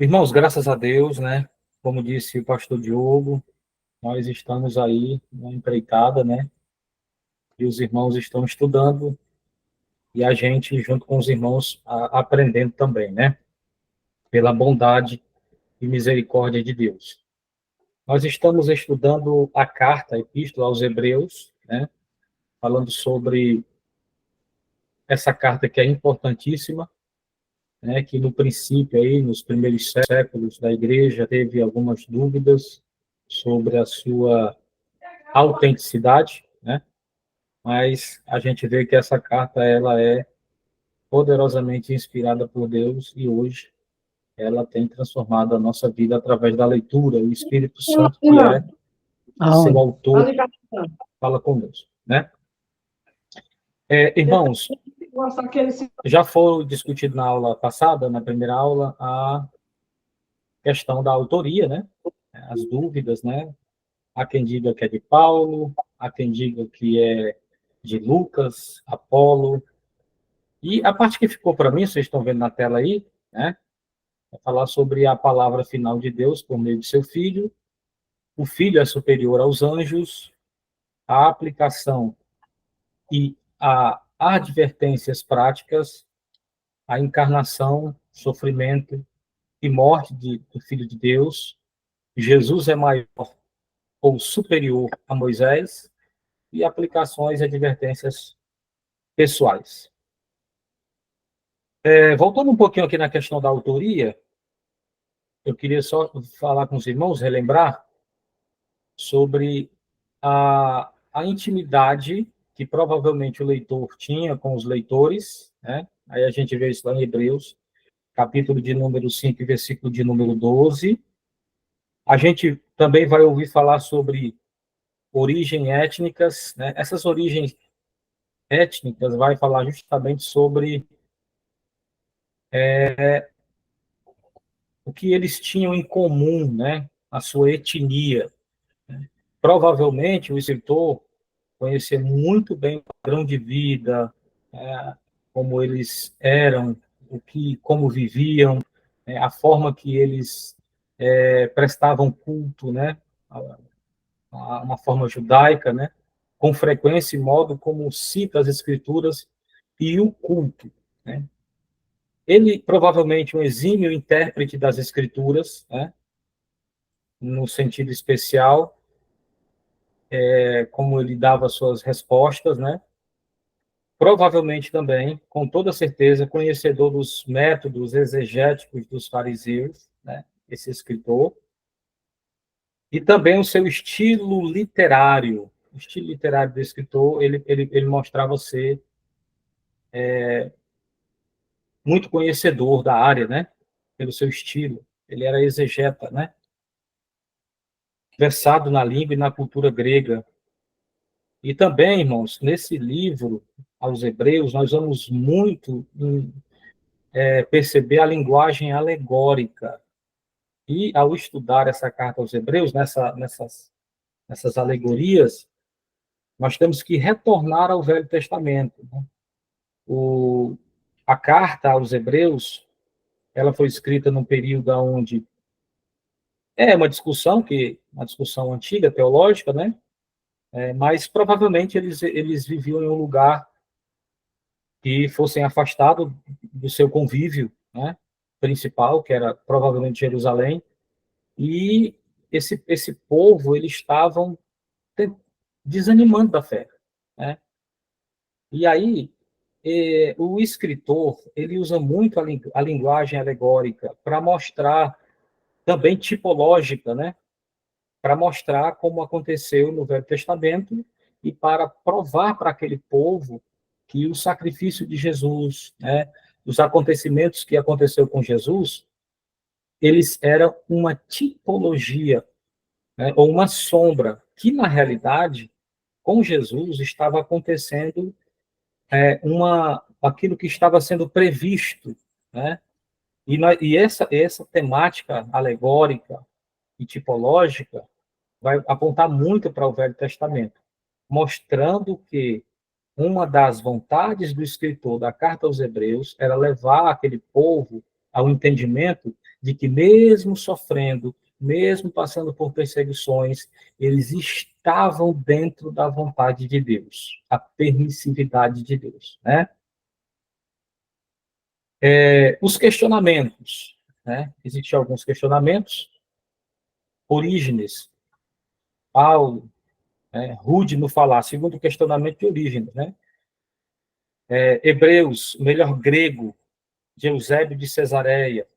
Irmãos, graças a Deus, né? Como disse o pastor Diogo, nós estamos aí na empreitada, né? E os irmãos estão estudando e a gente, junto com os irmãos, aprendendo também, né? Pela bondade e misericórdia de Deus. Nós estamos estudando a carta, a epístola aos Hebreus, né? Falando sobre essa carta que é importantíssima, né? Que no princípio aí, nos primeiros séculos da igreja, teve algumas dúvidas sobre a sua autenticidade, né? Mas a gente vê que essa carta ela é poderosamente inspirada por Deus e hoje ela tem transformado a nossa vida através da leitura. O Espírito Santo, que é seu autor, fala conosco, né? Irmãos, já foi discutido na aula passada, na primeira aula, a questão da autoria, né? As dúvidas, né? Há quem diga que é de Paulo, há quem diga que é de Lucas, Apolo. E a parte que ficou para mim, vocês estão vendo na tela aí, né? É falar sobre a palavra final de Deus por meio de seu Filho. O Filho é superior aos anjos. A aplicação e a advertências práticas, a encarnação, sofrimento e morte do Filho de Deus. Jesus é maior ou superior a Moisés e aplicações e advertências pessoais. Voltando um pouquinho aqui na questão da autoria, eu queria só falar com os irmãos, relembrar sobre a intimidade que provavelmente o leitor tinha com os leitores, né? Aí a gente vê isso lá em Hebreus, capítulo de número 5, versículo de número 12. A gente também vai ouvir falar sobre origens étnicas, né? Essas origens étnicas vai falar justamente sobre o que eles tinham em comum, né? A sua etnia. Provavelmente o escritor conhecia muito bem o padrão de vida, como eles eram, como viviam, a forma que eles prestavam culto, né? Uma forma judaica, né? Com frequência e modo como cita as escrituras e o culto, né? Ele provavelmente um exímio intérprete das escrituras, né? No sentido especial, como ele dava suas respostas, né? Provavelmente também, com toda certeza, conhecedor dos métodos exegéticos dos fariseus, né? Esse escritor, e também o seu estilo literário. O estilo literário do escritor, ele mostrava ser muito conhecedor da área, né? Pelo seu estilo. Ele era exegeta, né? Versado na língua e na cultura grega. E também, irmãos, nesse livro, aos Hebreus, nós vamos muito perceber a linguagem alegórica. E, ao estudar essa carta aos Hebreus, nessas alegorias, nós temos que retornar ao Velho Testamento, né? A carta aos Hebreus, ela foi escrita num período onde uma discussão antiga, teológica, né? Mas provavelmente eles viviam em um lugar que fossem afastados do seu convívio, né? Principal, que era provavelmente Jerusalém, e esse povo, eles estavam desanimando da fé, né? E aí, o escritor, ele usa muito a linguagem alegórica para mostrar, também tipológica, né? Para mostrar como aconteceu no Velho Testamento e para provar para aquele povo que o sacrifício de Jesus, né? Os acontecimentos que aconteceu com Jesus, eles eram uma tipologia, né? Ou uma sombra, que na realidade, com Jesus, estava acontecendo aquilo que estava sendo previsto, né? E essa temática alegórica e tipológica vai apontar muito para o Velho Testamento, mostrando que uma das vontades do escritor da Carta aos Hebreus era levar aquele povo ao entendimento de que, mesmo sofrendo, mesmo passando por perseguições, eles estavam dentro da vontade de Deus, a permissividade de Deus, né? Os questionamentos, né? Existem alguns questionamentos. Orígenes, Paulo, né? Rude no falar, segundo o questionamento de Orígenes, né? Hebreus, melhor grego, de Eusébio de Cesareia.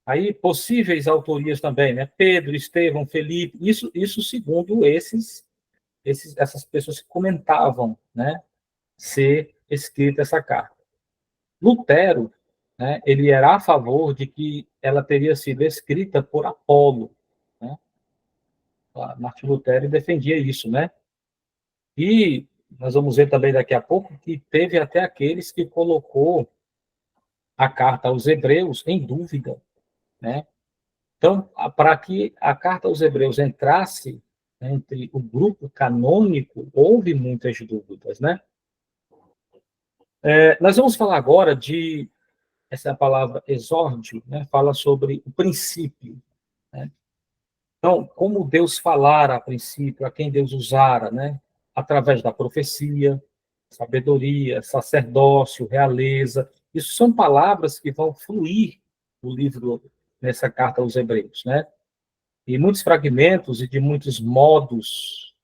Aí, possíveis autorias também, né? Pedro, Estevão, Felipe, isso segundo essas pessoas que comentavam, né? Ser escrita essa carta. Lutero, né? Ele era a favor de que ela teria sido escrita por Apolo, né? Martin Lutero defendia isso, né? E nós vamos ver também daqui a pouco que teve até aqueles que colocou a carta aos Hebreus em dúvida, né? Então, para que a carta aos Hebreus entrasse entre o grupo canônico, houve muitas dúvidas, né? Nós vamos falar agora de essa palavra exórdio, né? Fala sobre o princípio, né? Então, como Deus falara a princípio, a quem Deus usara, né? Através da profecia, sabedoria, sacerdócio, realeza. Isso são palavras que vão fluir no livro, nessa carta aos Hebreus, né? E muitos fragmentos e de muitos modos.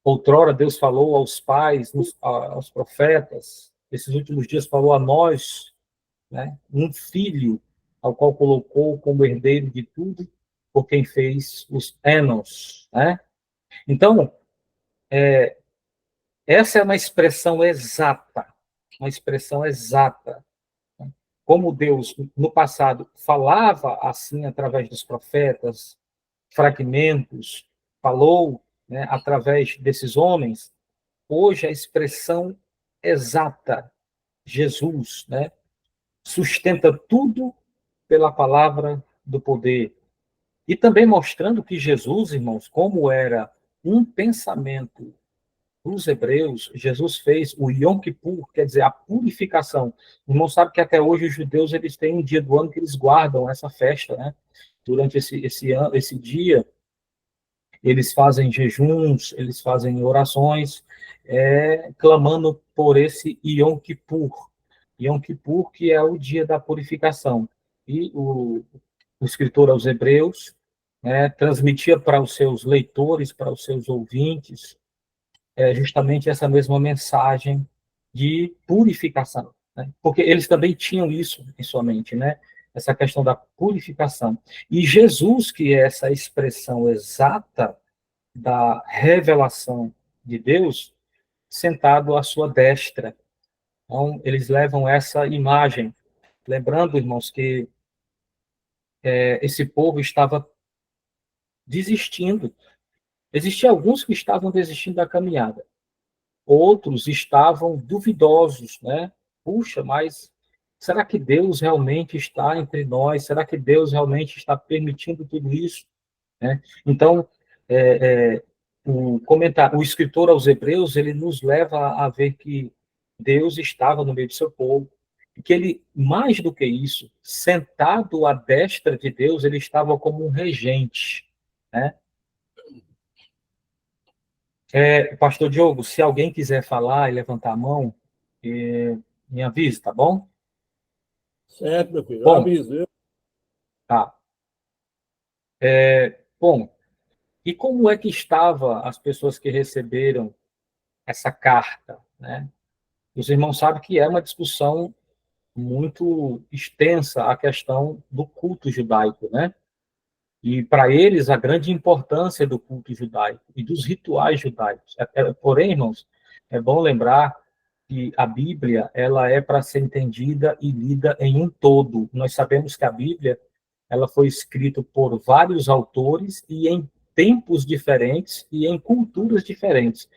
Outrora Deus falou aos pais, aos profetas. Esses últimos dias falou a nós, né? Um filho ao qual colocou como herdeiro de tudo, por quem fez os Énos, né? Então, essa é uma expressão exata. Como Deus, no passado, falava assim através dos profetas, fragmentos, falou, né, através desses homens, hoje a expressão exata, Jesus, né, sustenta tudo pela palavra do poder. E também mostrando que Jesus, irmãos, como era um pensamento dos hebreus, Jesus fez o Yom Kippur, quer dizer, a purificação. O irmão sabe que até hoje os judeus eles têm um dia do ano que eles guardam essa festa, né? Durante esse dia, eles fazem jejuns, eles fazem orações, clamando por esse Yom Kippur. Yom Kippur, que é o dia da purificação. E o escritor aos Hebreus, né, transmitia para os seus leitores, para os seus ouvintes, justamente essa mesma mensagem de purificação, né? Porque eles também tinham isso em sua mente, né? Essa questão da purificação. E Jesus, que é essa expressão exata da revelação de Deus, sentado à sua destra. Então, eles levam essa imagem, lembrando, irmãos, que esse povo estava desistindo. Existiam alguns que estavam desistindo da caminhada, outros estavam duvidosos, né? Puxa, mas será que Deus realmente está entre nós? Será que Deus realmente está permitindo tudo isso? Né? Então, o escritor aos Hebreus, ele nos leva a ver que Deus estava no meio do seu povo, e que ele, mais do que isso, sentado à destra de Deus, ele estava como um regente, né? Pastor Diogo, se alguém quiser falar e levantar a mão, me avise, tá bom? Certo, meu filho. Bom, Aviso. tá. Bom, e como é que estavam as pessoas que receberam essa carta, né? Os irmãos sabem que é uma discussão muito extensa a questão do culto judaico, né? E para eles a grande importância do culto judaico e dos rituais judaicos. Porém, irmãos, é bom lembrar que a Bíblia ela é para ser entendida e lida em um todo. Nós sabemos que a Bíblia ela foi escrita por vários autores e em tempos diferentes e em culturas diferentes.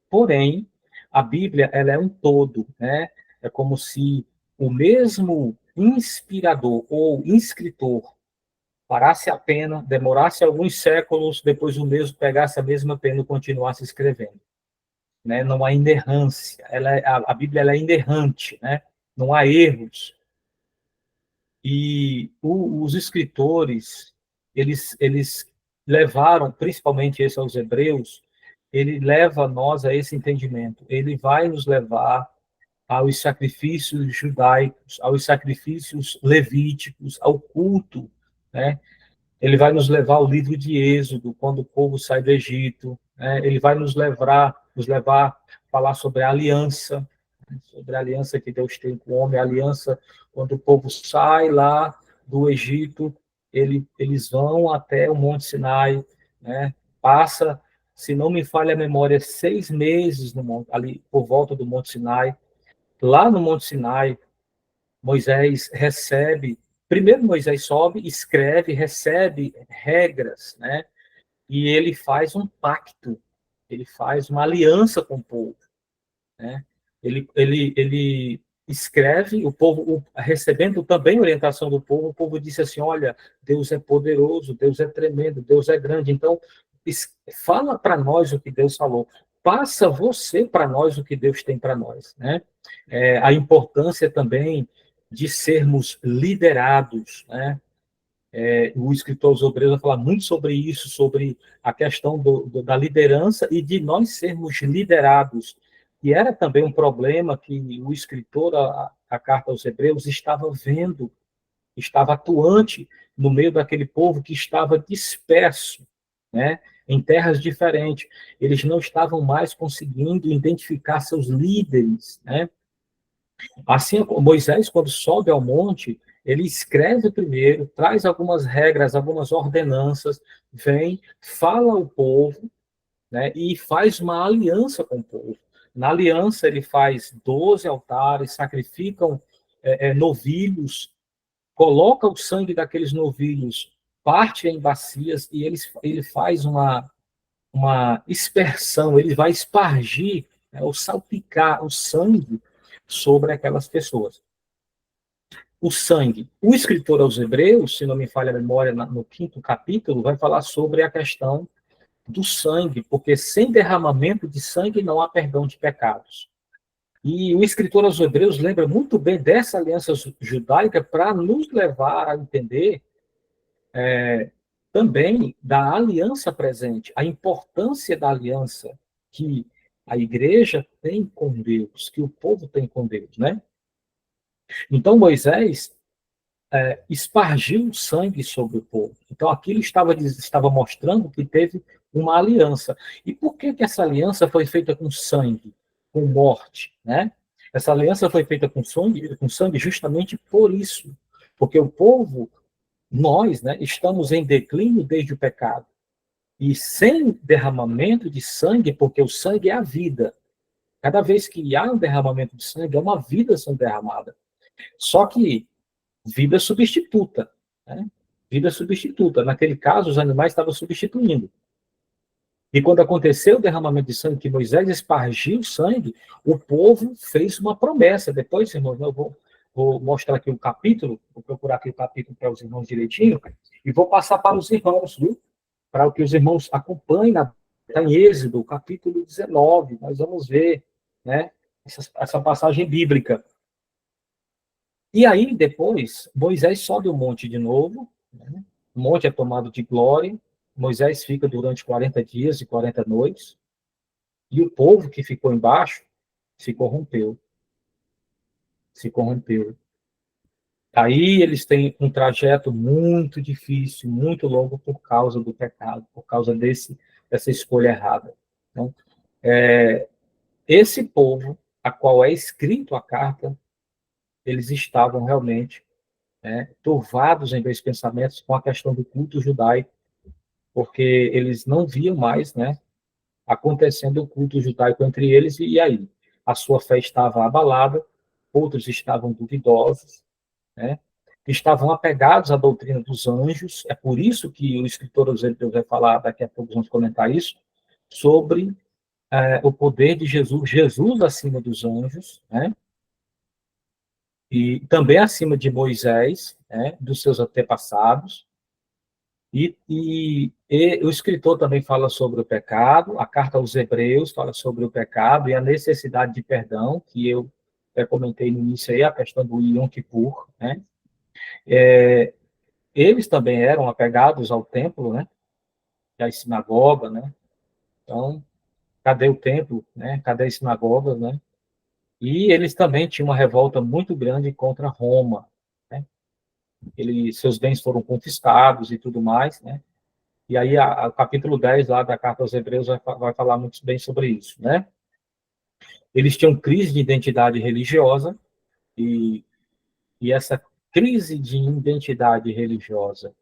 Porém, a Bíblia ela é um todo, né? É como se o mesmo inspirador ou inscritor parasse a pena, demorasse alguns séculos, depois o mesmo pegasse a mesma pena e continuasse escrevendo, né? Não há inerrância, a Bíblia ela é inerrante, né? Não há erros. E os escritores, eles levaram, principalmente esse aos Hebreus, ele leva nós a esse entendimento. Ele vai nos levar aos sacrifícios judaicos, aos sacrifícios levíticos, ao culto, né? Ele vai nos levar ao livro de Êxodo, quando o povo sai do Egito, né? Ele vai nos levar a falar sobre a aliança que Deus tem com o homem, a aliança quando o povo sai lá do Egito, eles vão até o Monte Sinai, né? Passa, se não me falha a memória, 6 meses no monte, ali por volta do Monte Sinai. Lá no Monte Sinai, Moisés recebe, primeiro Moisés sobe, escreve, recebe regras, né? E ele faz um pacto, ele faz uma aliança com o povo, né? Ele escreve, o povo, recebendo também orientação do povo, o povo disse assim, olha, Deus é poderoso, Deus é tremendo, Deus é grande, então fala para nós o que Deus falou, passa você para nós o que Deus tem para nós, né? A importância também de sermos liderados, né? O escritor aos Hebreus vai falar muito sobre isso, sobre a questão da liderança e de nós sermos liderados. E era também um problema que o escritor, a carta aos Hebreus, estava vendo, estava atuante no meio daquele povo que estava disperso, né, em terras diferentes. Eles não estavam mais conseguindo identificar seus líderes, né? Assim, Moisés, quando sobe ao monte, ele escreve primeiro, traz algumas regras, algumas ordenanças, vem, fala ao povo, né, e faz uma aliança com o povo. Na aliança, ele faz 12 altares, sacrificam novilhos, coloca o sangue daqueles novilhos, parte em bacias, e ele faz uma expersão, ele vai espargir, né, ou salpicar o sangue sobre aquelas pessoas. O sangue. O escritor aos Hebreus, se não me falha a memória, no 5º capítulo, vai falar sobre a questão do sangue, porque sem derramamento de sangue não há perdão de pecados. E o escritor aos Hebreus lembra muito bem dessa aliança judaica para nos levar a entender também da aliança presente, a importância da aliança que a igreja tem com Deus, que o povo tem com Deus, né? Então, Moisés espargiu o sangue sobre o povo. Então, aquilo estava mostrando que teve uma aliança. E por que essa aliança foi feita com sangue, com morte, né? Essa aliança foi feita com sangue justamente por isso. Porque o povo, nós, né, estamos em declínio desde o pecado. E sem derramamento de sangue, porque o sangue é a vida. Cada vez que há um derramamento de sangue, é uma vida sendo derramada. Só que vida substituta, né? Vida substituta. Naquele caso, os animais estavam substituindo. E quando aconteceu o derramamento de sangue, que Moisés espargiu sangue, o povo fez uma promessa. Depois, irmãos, eu vou mostrar aqui o capítulo, vou procurar aqui o capítulo para os irmãos direitinho, e vou passar para os irmãos, viu? Para que os irmãos acompanhem, está em Êxodo, capítulo 19, nós vamos ver, né, essa passagem bíblica. E aí, depois, Moisés sobe o monte de novo, né? O monte é tomado de glória, Moisés fica durante 40 dias e 40 noites, e o povo que ficou embaixo se corrompeu. Se corrompeu. Aí eles têm um trajeto muito difícil, muito longo por causa do pecado, por causa dessa escolha errada. Então, esse povo, a qual é escrito a carta, eles estavam realmente turvados em seus pensamentos com a questão do culto judaico, porque eles não viam mais, né, acontecendo o culto judaico entre eles, e aí? A sua fé estava abalada, outros estavam duvidosos, né, estavam apegados à doutrina dos anjos, é por isso que o escritor aos Hebreus vai falar, daqui a pouco vamos comentar isso, sobre o poder de Jesus, Jesus acima dos anjos, né, e também acima de Moisés, né, dos seus antepassados. E o escritor também fala sobre o pecado, a carta aos Hebreus fala sobre o pecado e a necessidade de perdão, que eu comentei no início aí, a questão do Yom Kippur, né? Eles também eram apegados ao templo, né? E à sinagoga, né? Então, cadê o templo, né? Cadê as sinagogas, né? E eles também tinham uma revolta muito grande contra Roma, né? Seus bens foram confiscados e tudo mais, né? E aí, o capítulo 10 lá da Carta aos Hebreus vai falar muito bem sobre isso, né? Eles tinham crise de identidade religiosa e, e essa crise de identidade religiosa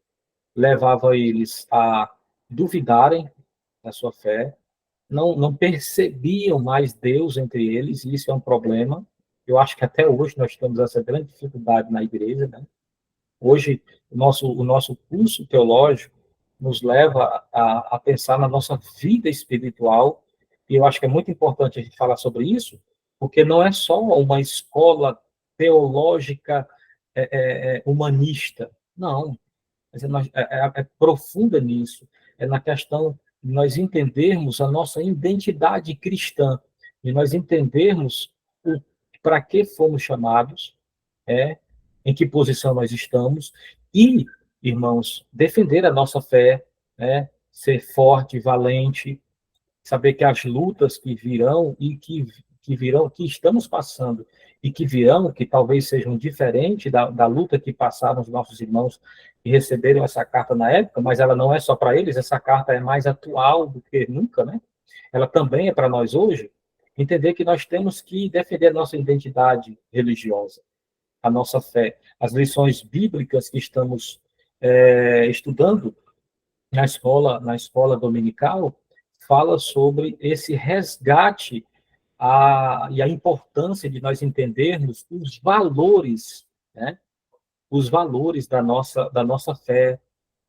levava eles a duvidarem da sua fé, não percebiam mais Deus entre eles, e isso é um problema. Eu acho que até hoje nós temos essa grande dificuldade na igreja, né? Hoje, o nosso curso teológico nos leva a pensar na nossa vida espiritual, e eu acho que é muito importante a gente falar sobre isso, porque não é só uma escola teológica humanista, não, é profunda nisso, é na questão de nós entendermos a nossa identidade cristã, de nós entendermos para que fomos chamados, é, em que posição nós estamos, e, irmãos, defender a nossa fé, né, ser forte, valente, saber que as lutas que virão e que virão, que estamos passando e que virão, que talvez sejam diferentes da luta que passaram os nossos irmãos que receberam essa carta na época, mas ela não é só para eles, essa carta é mais atual do que nunca, né? Ela também é para nós hoje. Entender que nós temos que defender a nossa identidade religiosa, a nossa fé, as lições bíblicas que estamos estudando na escola dominical, fala sobre esse resgate e a importância de nós entendermos os valores, né? Os valores da nossa fé,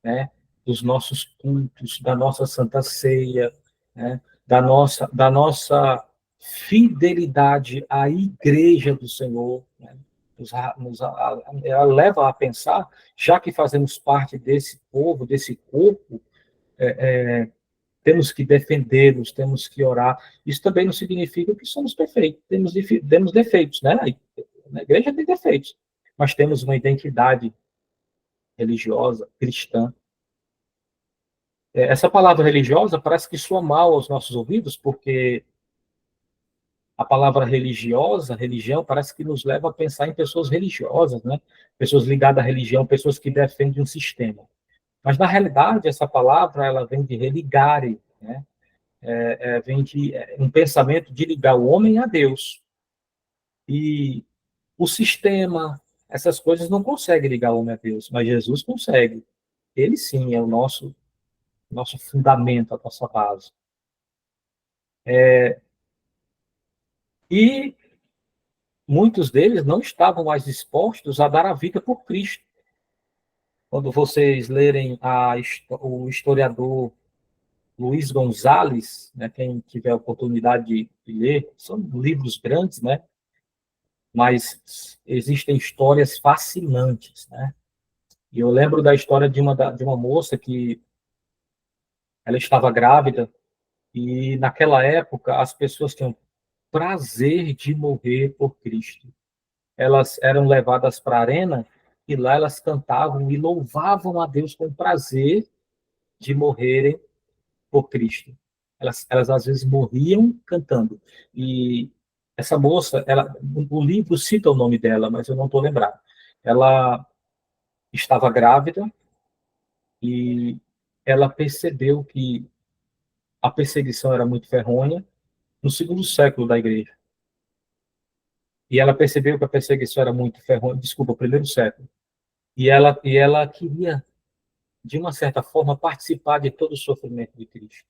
né? Dos nossos cultos, da nossa Santa Ceia, né? Da nossa fidelidade à Igreja do Senhor, né? Ela leva a pensar, já que fazemos parte desse povo, desse corpo, temos que defendê-los, temos que orar. Isso também não significa que somos perfeitos, temos defeitos, né? A igreja tem defeitos, mas temos uma identidade religiosa, cristã. Essa palavra religiosa parece que soa mal aos nossos ouvidos, porque a palavra religiosa, religião, parece que nos leva a pensar em pessoas religiosas, né? Pessoas ligadas à religião, pessoas que defendem um sistema. Mas, na realidade, essa palavra ela vem de religare, né? Vem de um pensamento de ligar o homem a Deus. E o sistema, essas coisas não conseguem ligar o homem a Deus, mas Jesus consegue. Ele sim é o nosso fundamento, a nossa base. E muitos deles não estavam mais dispostos a dar a vida por Cristo. Quando vocês lerem o historiador Luiz Gonzalez, né, quem tiver a oportunidade de ler, são livros grandes, né? Mas existem histórias fascinantes, né? E eu lembro da história de uma moça que ela estava grávida e naquela época as pessoas tinham prazer de morrer por Cristo. Elas eram levadas para a arena e lá elas cantavam e louvavam a Deus com prazer de morrerem por Cristo. Elas às vezes morriam cantando. E essa moça, o livro cita o nome dela, mas eu não estou lembrado. Ela estava grávida e ela percebeu que a perseguição era muito ferronha no segundo século da igreja. E ela percebeu que a perseguição era muito ferronha, desculpa, primeiro século. E ela queria, de uma certa forma, participar de todo o sofrimento de Cristo.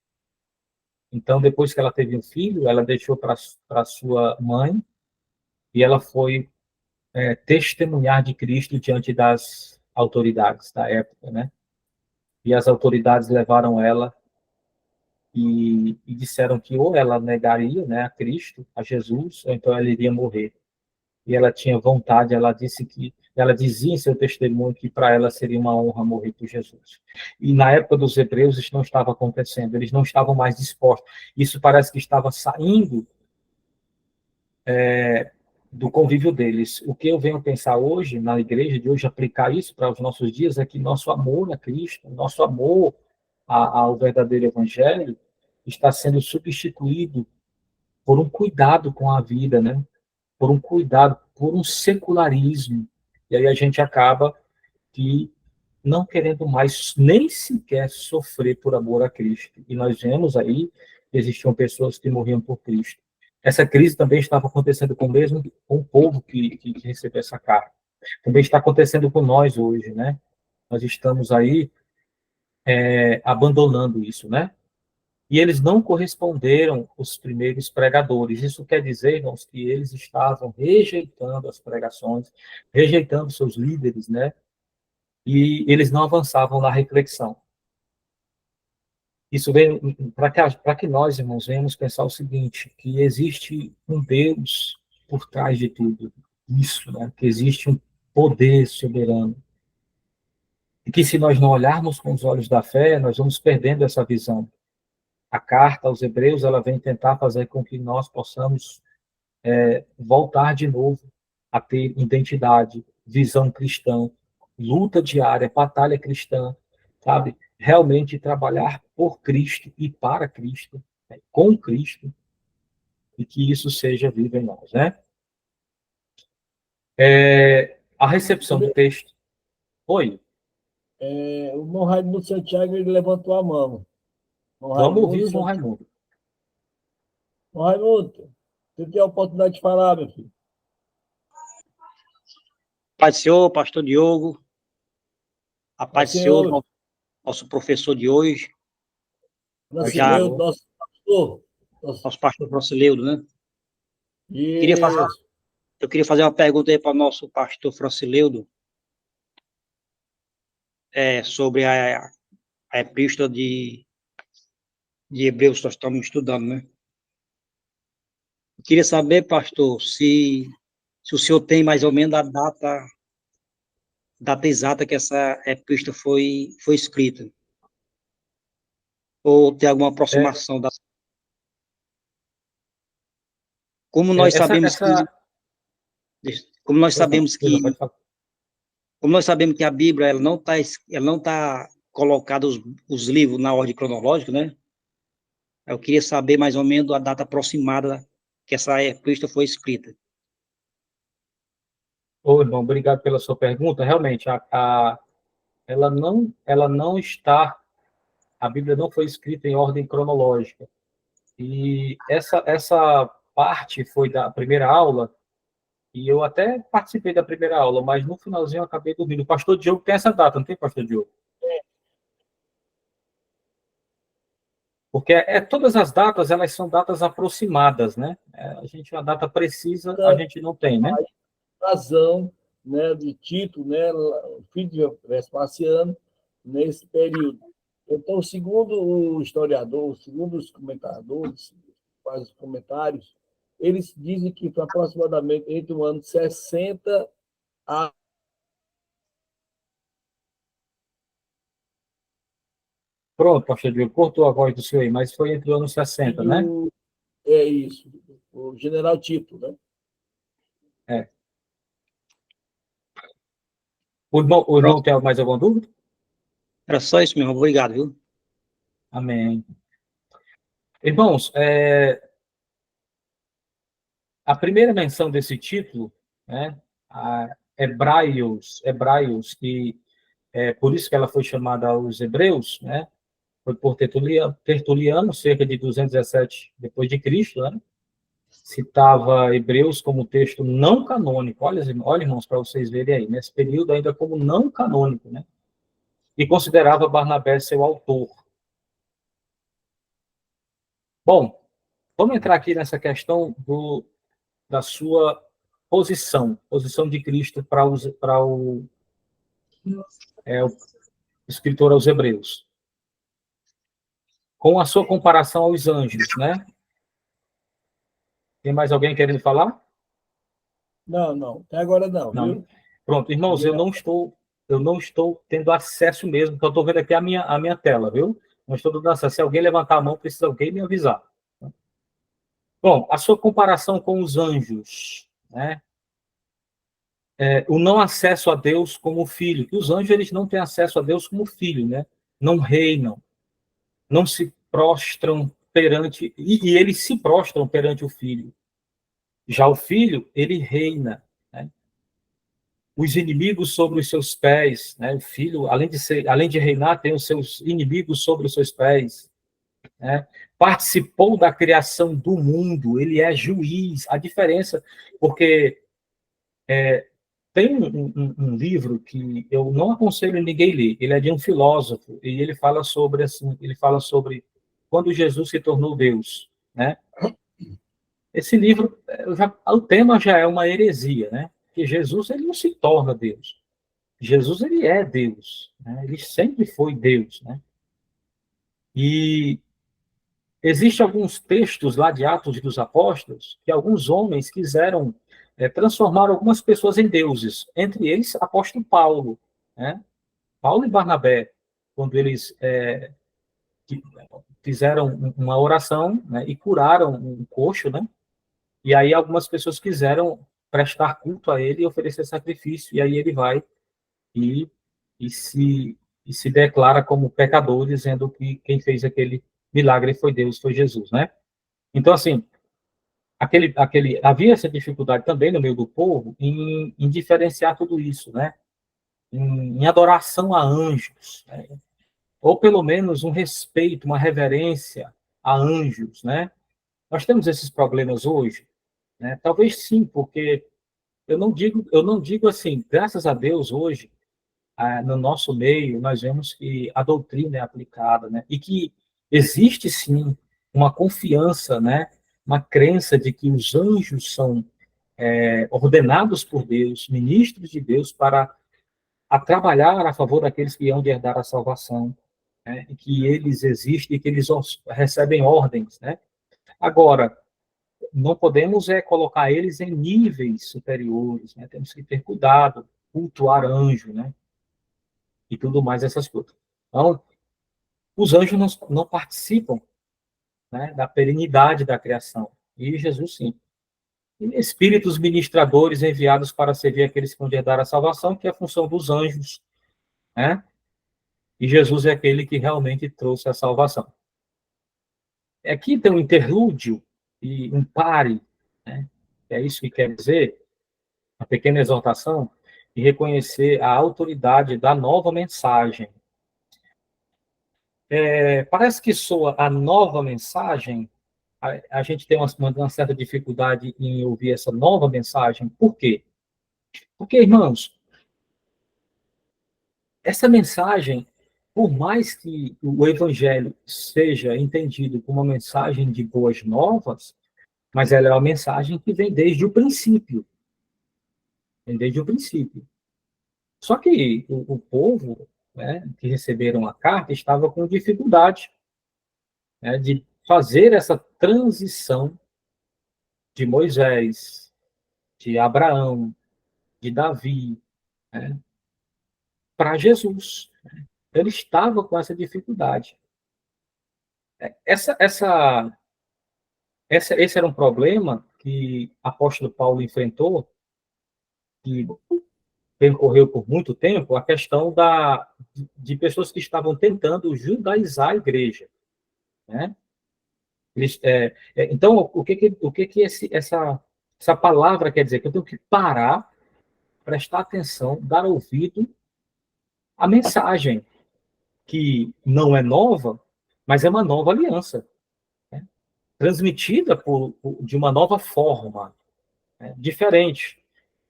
Então, depois que ela teve um filho, ela deixou para sua mãe e ela foi testemunhar de Cristo diante das autoridades da época, né? E as autoridades levaram ela e disseram que ou ela negaria, né, a Cristo, a Jesus, ou então ela iria morrer. E ela tinha vontade, ela dizia em seu testemunho que para ela seria uma honra morrer por Jesus. E na época dos hebreus isso não estava acontecendo, eles não estavam mais dispostos. Isso parece que estava saindo do convívio deles. O que eu venho pensar hoje, na igreja de hoje, aplicar isso para os nossos dias, é que nosso amor a Cristo, nosso amor ao verdadeiro evangelho, está sendo substituído por um cuidado com a vida, né? Por um cuidado, por um secularismo. E aí a gente acaba que não querendo mais nem sequer sofrer por amor a Cristo. E nós vemos aí que existiam pessoas que morriam por Cristo. Essa crise também estava acontecendo com o mesmo com o povo que recebeu essa carta. Também está acontecendo com nós hoje, né? Nós estamos aí abandonando isso, né? E eles não corresponderam os primeiros pregadores. Isso quer dizer, irmãos, que eles estavam rejeitando as pregações, rejeitando seus líderes, né? E eles não avançavam na reflexão. Isso vem para que nós, irmãos, venhamos pensar o seguinte, que existe um Deus por trás de tudo isso, né? Que existe um poder soberano. E que se nós não olharmos com os olhos da fé, nós vamos perdendo essa visão. A carta aos Hebreus, ela vem tentar fazer com que nós possamos voltar de novo a ter identidade, visão cristã, luta diária, batalha cristã, sabe? Realmente trabalhar por Cristo e para Cristo, né? Com Cristo, e que isso seja vivo em nós, né? A recepção do texto. Oi. O irmão Raimundo Santiago, ele levantou a mão. Vamos ouvir o irmão Raimundo. Irmão Raimundo, você tem a oportunidade de falar, meu filho. Paz do Senhor, pastor Diogo. A paz do Senhor, nosso professor de hoje. Nosso pastor. Nosso pastor Francileudo, né? Isso. Eu queria fazer uma pergunta aí para o nosso pastor Francileudo, sobre a epístola de Hebreus que nós estamos estudando, né? Eu queria saber, pastor, se o senhor tem mais ou menos a data exata que essa epístola foi escrita. Ou tem alguma aproximação da... Como nós sabemos que a Bíblia ela não tá colocada os livros na ordem cronológica, né? Eu queria saber mais ou menos a data aproximada que essa epístola foi escrita. Ô, irmão, obrigado pela sua pergunta. Realmente, ela não está, a Bíblia não foi escrita em ordem cronológica. E essa parte foi da primeira aula, e eu até participei da primeira aula, mas no finalzinho eu acabei dormindo. O pastor Diogo tem essa data, não tem, pastor Diogo? Porque todas as datas, elas são datas aproximadas, né? A data precisa, a gente não tem, né? A razão, né, de Tito, né, filho de Vespasiano, nesse período. Então, segundo o historiador, segundo os comentadores, faz os comentários, eles dizem que foi aproximadamente entre o ano 60 a... Pronto, pastor Diogo, cortou a voz do senhor aí, mas foi entre os anos 60, né? É isso, o general Tito, né? O irmão tem mais alguma dúvida? Era só isso mesmo, obrigado, viu? Amém. Irmãos, a primeira menção desse título, né, a Hebraios, que por isso que ela foi chamada os Hebreus, né, foi por Tertuliano, cerca de 217 depois de Cristo, né, citava Hebreus como texto não canônico. Olha, irmãos, para vocês verem aí, nesse período ainda como não canônico, né, e considerava Barnabé seu autor. Bom, vamos entrar aqui nessa questão da sua posição de Cristo para o escritor aos Hebreus. Com a sua comparação aos anjos, né? Tem mais alguém querendo falar? Não, até agora não, viu? Pronto, irmãos, eu não estou tendo acesso mesmo, então eu estou vendo aqui a minha tela, viu? Não estou dando acesso. Se alguém levantar a mão, precisa alguém me avisar. Bom, a sua comparação com os anjos, né? o não acesso a Deus como filho, que os anjos eles não têm acesso a Deus como filho, né? Não reinam, não se prostram perante, e eles se prostram perante o filho. Já o filho, ele reina, né? Os inimigos sobre os seus pés, né? O filho, além de reinar, tem os seus inimigos sobre os seus pés, né? Participou da criação do mundo, ele é juiz. A diferença, porque tem um livro que eu não aconselho ninguém ler. Ele é de um filósofo e ele fala sobre assim, ele fala sobre quando Jesus se tornou Deus, né? Esse livro, o tema já é uma heresia, né? Que Jesus ele não se torna Deus. Jesus ele é Deus, né? Ele sempre foi Deus, né? E existem alguns textos lá de Atos dos Apóstolos que alguns homens quiseram transformar algumas pessoas em deuses, entre eles apóstolo Paulo, né? Paulo e Barnabé, quando eles fizeram uma oração, né, e curaram um coxo, né? E aí algumas pessoas quiseram prestar culto a ele e oferecer sacrifício, e aí ele vai e, e, se, e se declara como pecador, dizendo que quem fez aquele milagre foi Deus, foi Jesus, né? Então, assim, havia essa dificuldade também no meio do povo em diferenciar tudo isso, né? Em adoração a anjos, né? Ou pelo menos um respeito, uma reverência a anjos, né? Nós temos esses problemas hoje, né? Talvez sim, porque eu não digo assim, graças a Deus hoje, no nosso meio, nós vemos que a doutrina é aplicada, né? E que existe sim uma confiança, né? Uma crença de que os anjos são ordenados por Deus, ministros de Deus, para trabalhar a favor daqueles que hão de herdar a salvação, né? E que eles existem e que eles recebem ordens, né? Agora, não podemos colocar eles em níveis superiores, né? Temos que ter cuidado, cultuar anjo, né? E tudo mais, essas coisas. Então, os anjos não participam, né, da perenidade da criação, e Jesus sim. E espíritos ministradores enviados para servir aqueles que vão herdar a salvação, que é a função dos anjos, né? E Jesus é aquele que realmente trouxe a salvação. Aqui tem um interlúdio e um pare, né? É isso que quer dizer, uma pequena exortação, e reconhecer a autoridade da nova mensagem. Parece que soa a nova mensagem, a gente tem uma certa dificuldade em ouvir essa nova mensagem. Por quê? Porque, irmãos, essa mensagem, por mais que o evangelho seja entendido como uma mensagem de boas novas, mas ela é uma mensagem que vem desde o princípio. Vem desde o princípio. Só que o povo, né, que receberam a carta estava com dificuldade, né, de fazer essa transição de Moisés, de Abraão, de Davi, né, para Jesus. Ele estava com essa dificuldade. Essa, essa, esse era um problema que o apóstolo Paulo enfrentou, que percorreu por muito tempo, a questão de pessoas que estavam tentando judaizar a igreja, né? Então, o que essa palavra quer dizer? Que eu tenho que parar, prestar atenção, dar ouvido à mensagem, que não é nova, mas é uma nova aliança, né? Transmitida de uma nova forma, né? Diferente.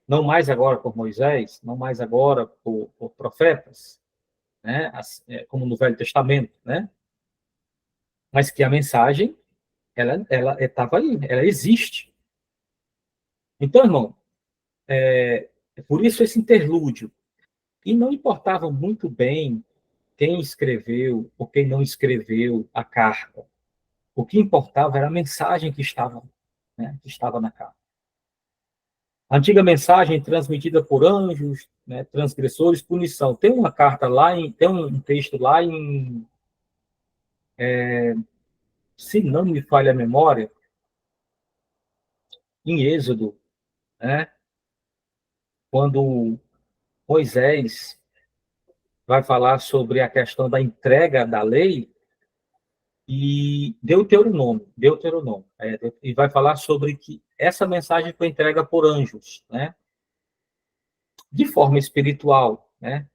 Não mais agora por Moisés, não mais agora por profetas, né? Como no Velho Testamento, né? Mas que a mensagem, ela estava aí, ela existe. Então, irmão, por isso esse interlúdio. E não importava muito bem quem escreveu ou quem não escreveu a carta. O que importava era a mensagem que estava, né, que estava na carta. A antiga mensagem transmitida por anjos, né, transgressores, punição. Tem uma carta lá, tem um texto lá se não me falha a memória, em Êxodo, né, quando Moisés vai falar sobre a questão da entrega da lei, e Deuteronômio, e vai falar sobre que essa mensagem foi entregue por anjos, né? De forma espiritual, né?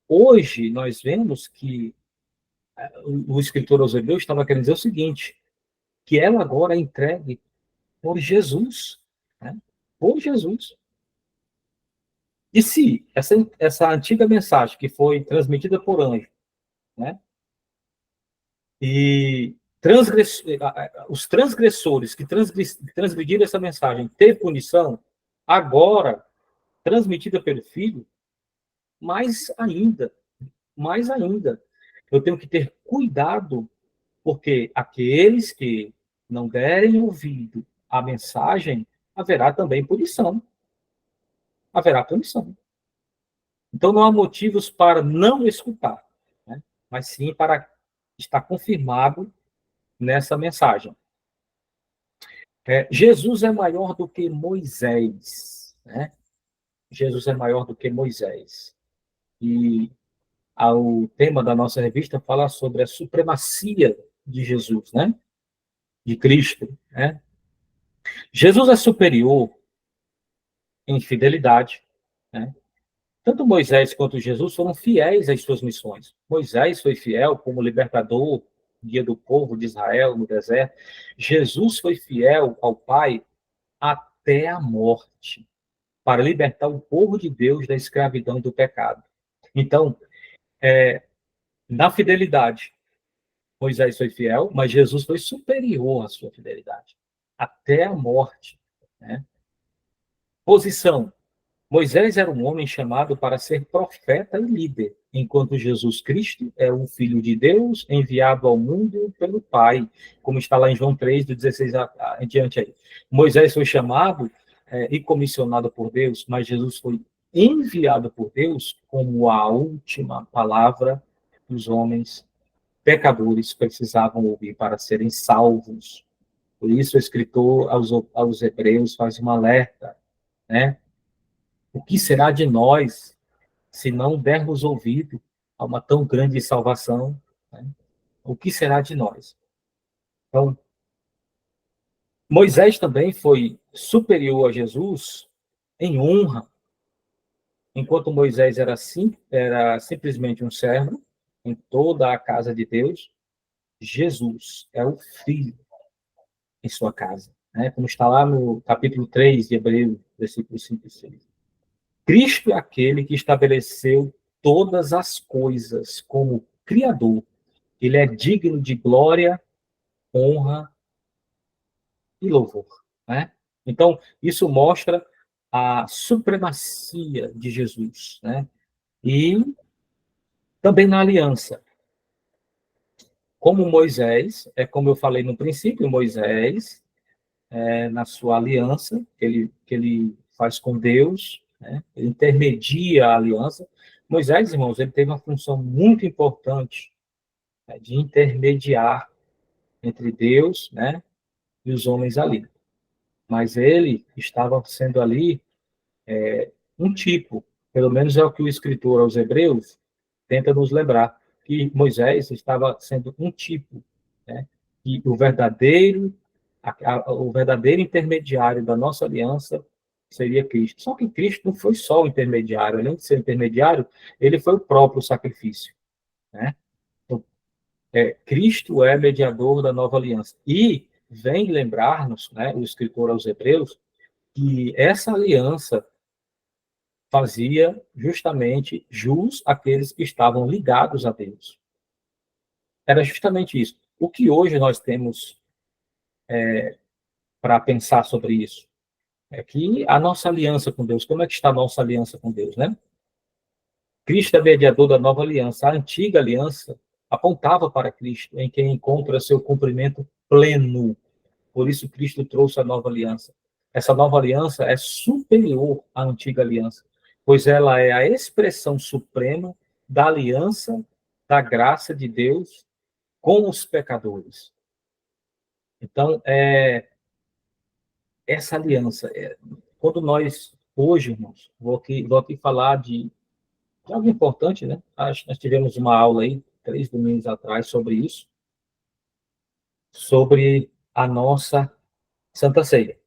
Hoje nós vemos que o escritor aos Hebreus estava querendo dizer o seguinte, que ela agora é entregue por Jesus, né? Por Jesus. E se essa antiga mensagem que foi transmitida por anjo, né? E os transgressores que transgrediram essa mensagem teve punição, agora, transmitida pelo Filho, mais ainda, eu tenho que ter cuidado, porque aqueles que não derem ouvido à mensagem, haverá também punição. Haverá punição. Então, não há motivos para não escutar, né? Mas sim para estar confirmado nessa mensagem. Jesus é maior do que Moisés, né? Jesus é maior do que Moisés. E o tema da nossa revista fala sobre a supremacia de Jesus, né? De Cristo, né? Jesus é superior em fidelidade, né? Tanto Moisés quanto Jesus foram fiéis às suas missões. Moisés foi fiel como libertador, guia do povo de Israel no deserto. Jesus foi fiel ao Pai até a morte, para libertar o povo de Deus da escravidão e do pecado. Então, na fidelidade, Moisés foi fiel, mas Jesus foi superior à sua fidelidade, até a morte, né? Posição. Moisés era um homem chamado para ser profeta e líder, enquanto Jesus Cristo é o Filho de Deus enviado ao mundo pelo Pai, como está lá em João 3, do 16 em diante aí. Moisés foi chamado e comissionado por Deus, mas Jesus foi enviado por Deus como a última palavra que os homens pecadores precisavam ouvir para serem salvos. Por isso o escritor aos Hebreus faz um alerta, né? O que será de nós se não dermos ouvido a uma tão grande salvação? Né? O que será de nós? Então, Moisés também foi superior a Jesus em honra, enquanto Moisés era simplesmente um servo em toda a casa de Deus, Jesus é o filho em sua casa, né? Como está lá no capítulo 3 de Hebreus, versículos 5 e 6. Cristo é aquele que estabeleceu todas as coisas como Criador. Ele é digno de glória, honra e louvor, né? Então, isso mostra a supremacia de Jesus, né? E também na aliança. Como Moisés, como eu falei no princípio, Moisés, na sua aliança, que ele faz com Deus, né? Ele intermedia a aliança. Moisés, irmãos, ele teve uma função muito importante, né, de intermediar entre Deus, né, e os homens ali. Mas ele estava sendo ali um tipo, pelo menos é o que o escritor aos Hebreus tenta nos lembrar, que Moisés estava sendo um tipo, né, e o verdadeiro intermediário da nossa aliança seria Cristo. Só que Cristo não foi só o intermediário, além de ser intermediário, ele foi o próprio sacrifício, né? Então, Cristo é mediador da nova aliança. E vem lembrar-nos, né, o escritor aos Hebreus, que essa aliança fazia justamente jus àqueles que estavam ligados a Deus. Era justamente isso. O que hoje nós temos para pensar sobre isso? É que a nossa aliança com Deus, como é que está a nossa aliança com Deus, né? Cristo é mediador da nova aliança. A antiga aliança apontava para Cristo, em quem encontra seu cumprimento pleno. Por isso Cristo trouxe a nova aliança. Essa nova aliança é superior à antiga aliança, pois ela é a expressão suprema da aliança da graça de Deus com os pecadores. Então, essa aliança, quando nós hoje, irmãos, vou aqui falar de algo importante, né? Acho que nós tivemos uma aula aí, 3 domingos atrás, sobre isso, sobre a nossa Santa Ceia.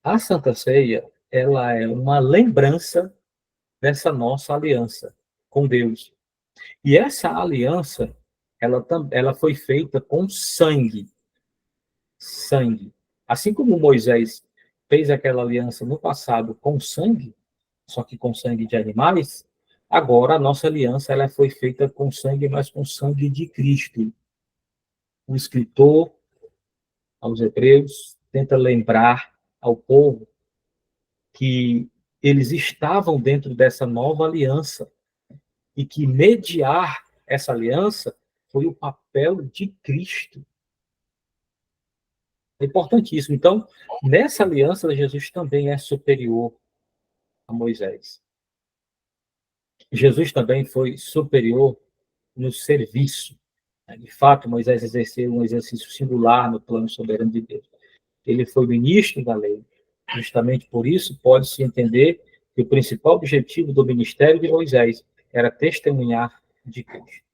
A Santa Ceia, ela é uma lembrança dessa nossa aliança com Deus. E essa aliança, ela foi feita com sangue. Sangue. Assim como Moisés fez aquela aliança no passado com sangue, só que com sangue de animais, agora a nossa aliança ela foi feita com sangue, mas com sangue de Cristo. O escritor aos Hebreus tenta lembrar ao povo que eles estavam dentro dessa nova aliança e que mediar essa aliança foi o papel de Cristo. É importantíssimo. Então, nessa aliança, Jesus também é superior a Moisés. Jesus também foi superior no serviço. De fato, Moisés exerceu um exercício singular no plano soberano de Deus. Ele foi ministro da lei. Justamente por isso, pode-se entender que o principal objetivo do ministério de Moisés era testemunhar de Cristo.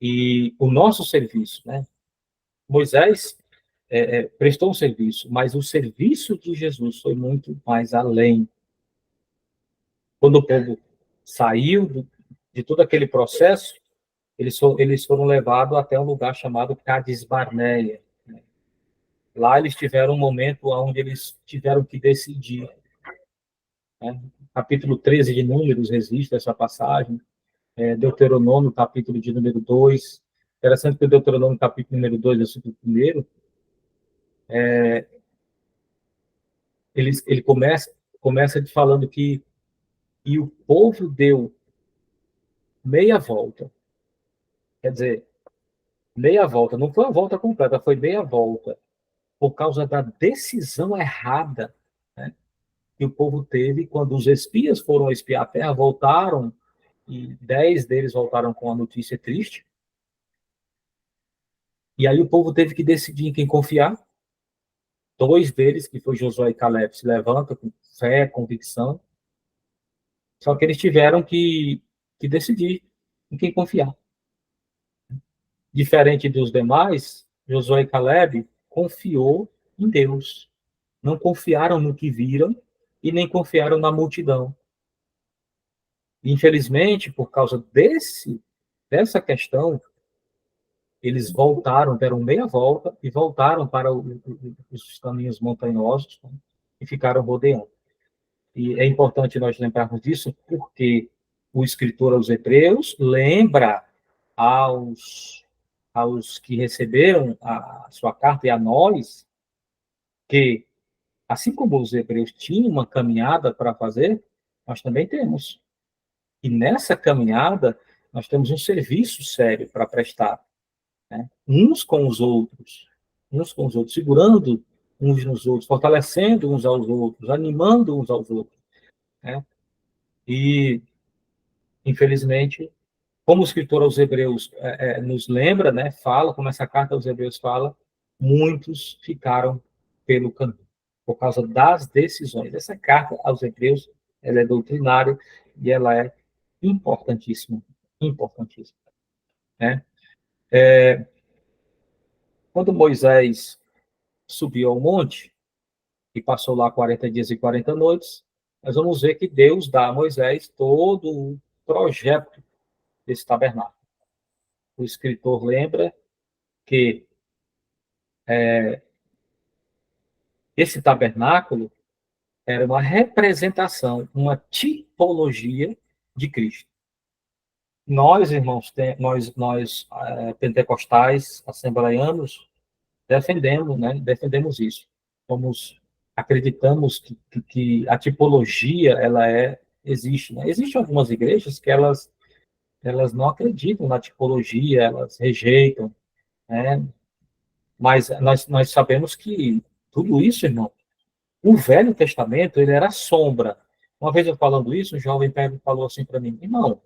E o nosso serviço, né? Moisés prestou um serviço, mas o serviço de Jesus foi muito mais além. Quando o povo saiu de todo aquele processo, eles foram levados até um lugar chamado Cades Barneia. Lá eles tiveram um momento onde eles tiveram que decidir. Né? Capítulo 13 de Números registra essa passagem. Deuteronômio, capítulo de número 2. Interessante que o Deuteronômio, capítulo número 2, versículo 1, ele começa falando que e o povo deu meia volta. Quer dizer, meia volta. Não foi uma volta completa, foi meia volta. Por causa da decisão errada, né, que o povo teve quando os espias foram espiar a terra, voltaram, e 10 deles voltaram com a notícia triste. E aí o povo teve que decidir em quem confiar. 2 deles, que foi Josué e Caleb, se levantam com fé, convicção. Só que eles tiveram que decidir em quem confiar. Diferente dos demais, Josué e Caleb confiou em Deus. Não confiaram no que viram e nem confiaram na multidão. Infelizmente, por causa dessa questão, eles voltaram, deram meia volta e voltaram para os caminhos montanhosos, né, e ficaram rodeando. E é importante nós lembrarmos disso porque o escritor aos Hebreus lembra aos que receberam a sua carta e a nós que, assim como os hebreus tinham uma caminhada para fazer, nós também temos. E nessa caminhada, nós temos um serviço sério para prestar, né? Uns com os outros, segurando uns nos outros, fortalecendo uns aos outros, animando uns aos outros, né? E, infelizmente, como o escritor aos Hebreus nos lembra, né, fala, como essa carta aos Hebreus fala, muitos ficaram pelo caminho, por causa das decisões. Essa carta aos Hebreus, ela é doutrinária e ela é importantíssima, importantíssima, né? Quando Moisés subiu ao monte e passou lá 40 dias e 40 noites, nós vamos ver que Deus dá a Moisés todo o projeto desse tabernáculo. O escritor lembra que esse tabernáculo era uma representação, uma tipologia de Cristo. Nós, irmãos, nós pentecostais, assembleianos, defendemos isso. Acreditamos que a tipologia existe. Né? Existem algumas igrejas que elas não acreditam na tipologia, elas rejeitam, né? Mas nós sabemos que tudo isso, irmão, o Velho Testamento, ele era sombra. Uma vez eu falando isso, um jovem falou assim para mim, irmão,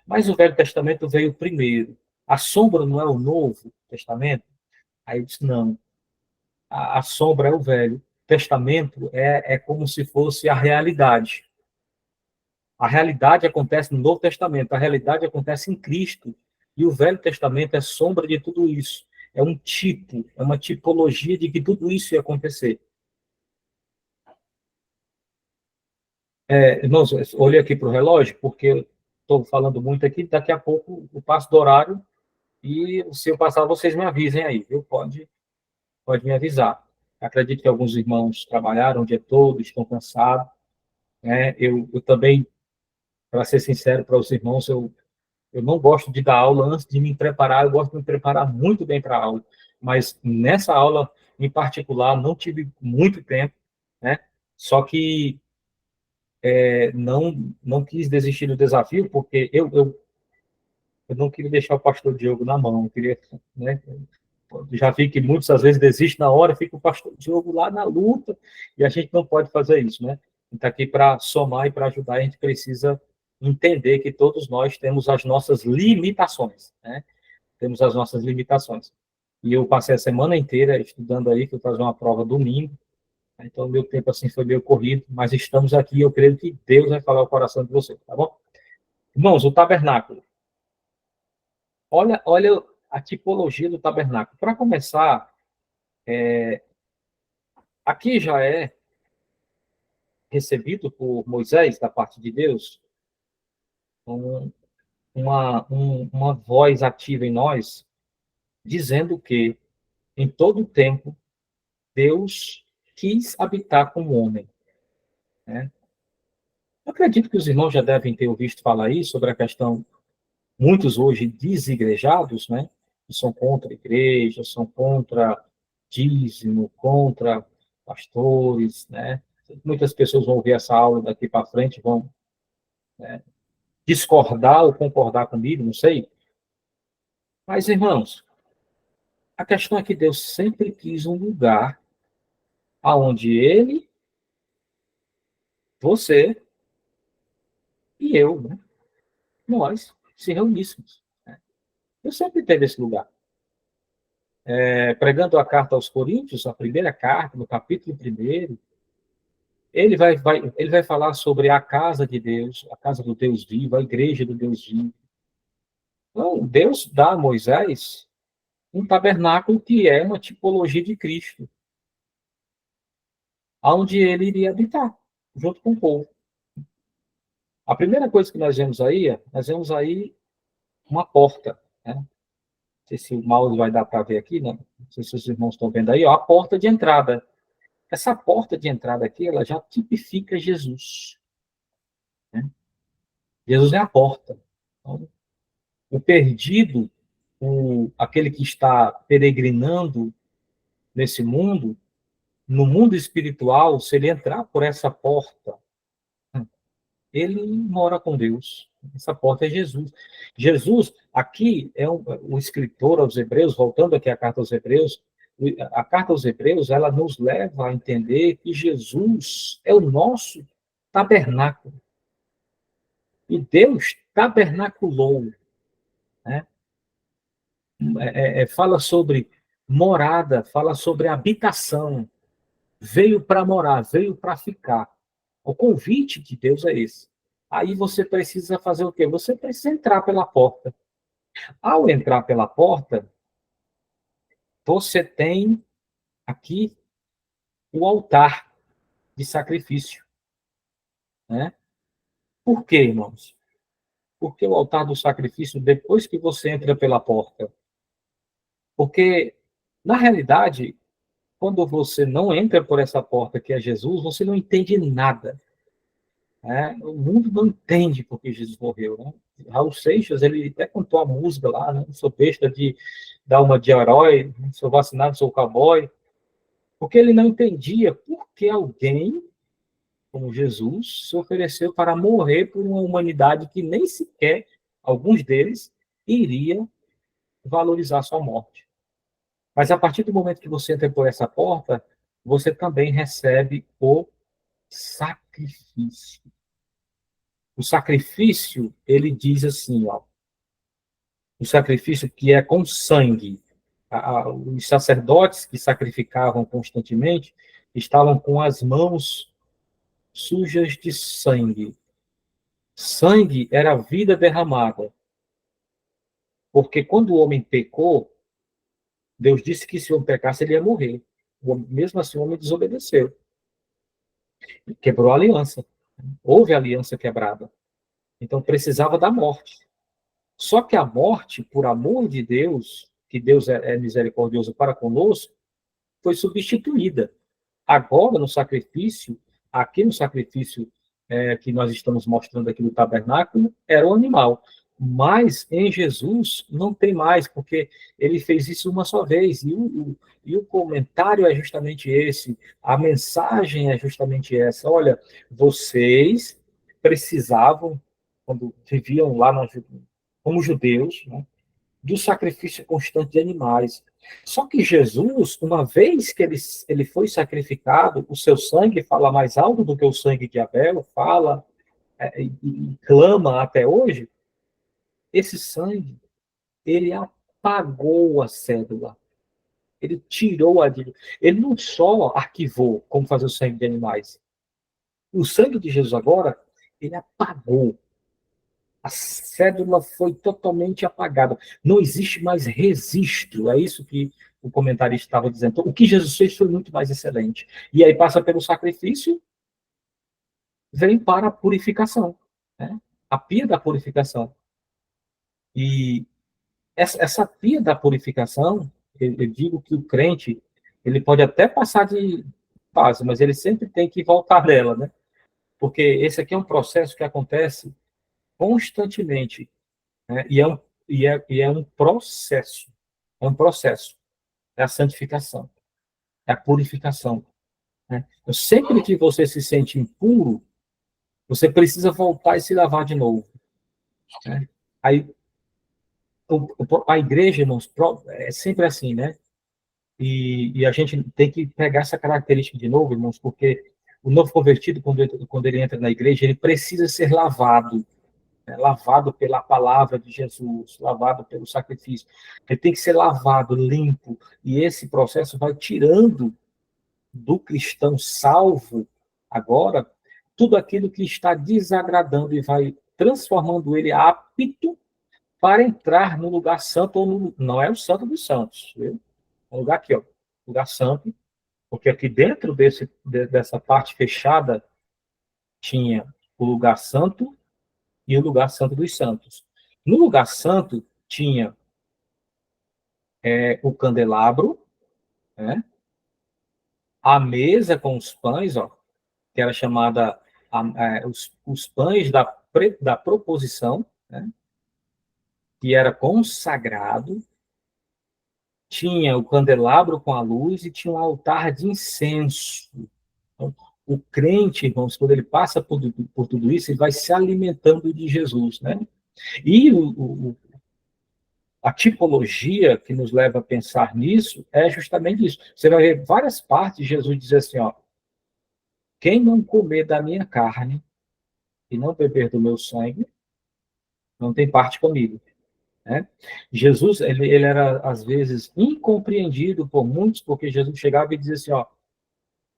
mas o Velho Testamento veio primeiro. A sombra não é o Novo Testamento? Aí eu disse, não. A sombra é o Velho. Testamento é como se fosse a realidade. A realidade acontece no Novo Testamento, a realidade acontece em Cristo. E o Velho Testamento é sombra de tudo isso. É um tipo, é uma tipologia de que tudo isso ia acontecer. Irmãos, olhei aqui para o relógio, porque estou falando muito aqui, daqui a pouco eu passo do horário, e se eu passar, vocês me avisem aí, viu? Pode me avisar. Acredito que alguns irmãos trabalharam o dia todo, estão cansados, né? Eu também, para ser sincero para os irmãos, eu não gosto de dar aula antes de me preparar, eu gosto de me preparar muito bem para a aula, mas nessa aula, em particular, não tive muito tempo, né? Só que não quis desistir do desafio, porque eu não queria deixar o pastor Diogo na mão, eu queria, né? Já vi que muitas às vezes desiste na hora, fica o pastor Diogo lá na luta, e a gente não pode fazer isso, né? A gente está aqui para somar e para ajudar, a gente precisa entender que todos nós temos as nossas limitações, né? Temos as nossas limitações. E eu passei a semana inteira estudando aí, que eu fazer uma prova domingo, né? Então o meu tempo assim foi meio corrido, mas estamos aqui e eu creio que Deus vai falar o coração de vocês, tá bom? Irmãos, o tabernáculo. Olha a tipologia do tabernáculo. Para começar, aqui já é recebido por Moisés, da parte de Deus, uma voz ativa em nós, dizendo que, em todo o tempo, Deus quis habitar com o homem, né? Eu acredito que os irmãos já devem ter ouvido falar aí sobre a questão, muitos hoje desigrejados, né? Que são contra a igreja, são contra dízimo, contra pastores, né? Muitas pessoas vão ouvir essa aula daqui para frente, vão, né, discordar ou concordar comigo, não sei. Mas, irmãos, a questão é que Deus sempre quis um lugar aonde ele, você e eu, né, nós se reuníssemos, né? Eu sempre teve esse lugar. Pregando a carta aos Coríntios, a primeira carta, no capítulo 1, ele vai falar sobre a casa de Deus, a casa do Deus vivo, a igreja do Deus vivo. Então, Deus dá a Moisés um tabernáculo que é uma tipologia de Cristo, onde ele iria habitar, junto com o povo. A primeira coisa que nós vemos aí uma porta, né? Não sei se o mouse vai dar para ver aqui, né? Não sei se os irmãos estão vendo aí, ó, a porta de entrada. Essa porta de entrada aqui, ela já tipifica Jesus, né? Jesus é a porta. Então, o perdido, aquele que está peregrinando nesse mundo, no mundo espiritual, se ele entrar por essa porta, ele mora com Deus. Essa porta é Jesus. Jesus, aqui, o escritor aos Hebreus, voltando aqui à carta aos Hebreus, a carta aos Hebreus, ela nos leva a entender que Jesus é o nosso tabernáculo. E Deus tabernaculou, né? Fala sobre morada, fala sobre habitação. Veio para morar, veio para ficar. O convite de Deus é esse. Aí você precisa fazer o quê? Você precisa entrar pela porta. Ao entrar pela porta, você tem aqui o altar de sacrifício, né? Por quê, irmãos? Porque o altar do sacrifício, depois que você entra pela porta, porque, na realidade, quando você não entra por essa porta que é Jesus, você não entende nada, né? O mundo não entende porque Jesus morreu, né? Raul Seixas, ele até cantou a música lá, né? Sou besta de dar uma de herói, sou vacinado, sou cowboy, porque ele não entendia por que alguém como Jesus se ofereceu para morrer por uma humanidade que nem sequer, alguns deles, iria valorizar sua morte. Mas a partir do momento que você entra por essa porta, você também recebe o sacrifício. O sacrifício, ele diz assim, ó, o sacrifício que é com sangue. Os sacerdotes que sacrificavam constantemente estavam com as mãos sujas de sangue. Sangue era vida derramada, porque quando o homem pecou, Deus disse que se o homem pecasse, ele ia morrer. Mesmo assim, o homem desobedeceu. Quebrou a aliança. Houve aliança quebrada. Então, precisava da morte. Só que a morte, por amor de Deus, que Deus é misericordioso para conosco, foi substituída. Agora, no sacrifício, aqui no sacrifício que nós estamos mostrando aqui no tabernáculo, era o animal. Mas em Jesus não tem mais, porque ele fez isso uma só vez. E o comentário é justamente esse, a mensagem é justamente essa. Olha, vocês precisavam, quando viviam lá como judeus, né, do sacrifício constante de animais. Só que Jesus, uma vez que ele foi sacrificado, o seu sangue fala mais alto do que o sangue de Abel, fala e clama até hoje. Esse sangue, ele apagou a cédula, ele tirou a dívida. Ele não só arquivou, como fazer o sangue de animais. O sangue de Jesus agora, ele apagou. A cédula foi totalmente apagada. Não existe mais registro. É isso que o comentarista estava dizendo. Então, o que Jesus fez foi muito mais excelente. E aí passa pelo sacrifício, vem para a purificação. Né? A pia da purificação. E essa pia da purificação, eu digo que o crente, ele pode até passar de fase, mas ele sempre tem que voltar dela, né? Porque esse aqui é um processo que acontece constantemente. Né? E é um processo. É um processo. É a santificação. É a purificação. Né? Então, sempre que você se sente impuro, você precisa voltar e se lavar de novo. Né? Aí, a igreja, irmãos, é sempre assim, né? E a gente tem que pegar essa característica de novo, irmãos, porque o novo convertido, quando ele entra na igreja, ele precisa ser lavado. Lavado pela palavra de Jesus, lavado pelo sacrifício. Ele tem que ser lavado, limpo, e esse processo vai tirando do cristão salvo, agora, tudo aquilo que está desagradando e vai transformando ele apto para entrar no lugar santo, ou não é o santo dos santos, viu? É um lugar aqui, ó, lugar santo, porque aqui dentro dessa parte fechada tinha o lugar santo e o lugar santo dos santos. No lugar santo tinha o candelabro, né? A mesa com os pães, ó, que era chamada os pães da proposição, né? Que era consagrado. Tinha o candelabro com a luz e tinha um altar de incenso. Então, o crente, irmãos, quando ele passa por tudo isso, ele vai se alimentando de Jesus, né? E a tipologia que nos leva a pensar nisso é justamente isso. Você vai ver várias partes de Jesus dizer assim, ó, quem não comer da minha carne e não beber do meu sangue, não tem parte comigo. Né? Jesus, ele era, às vezes, incompreendido por muitos, porque Jesus chegava e dizia assim, ó,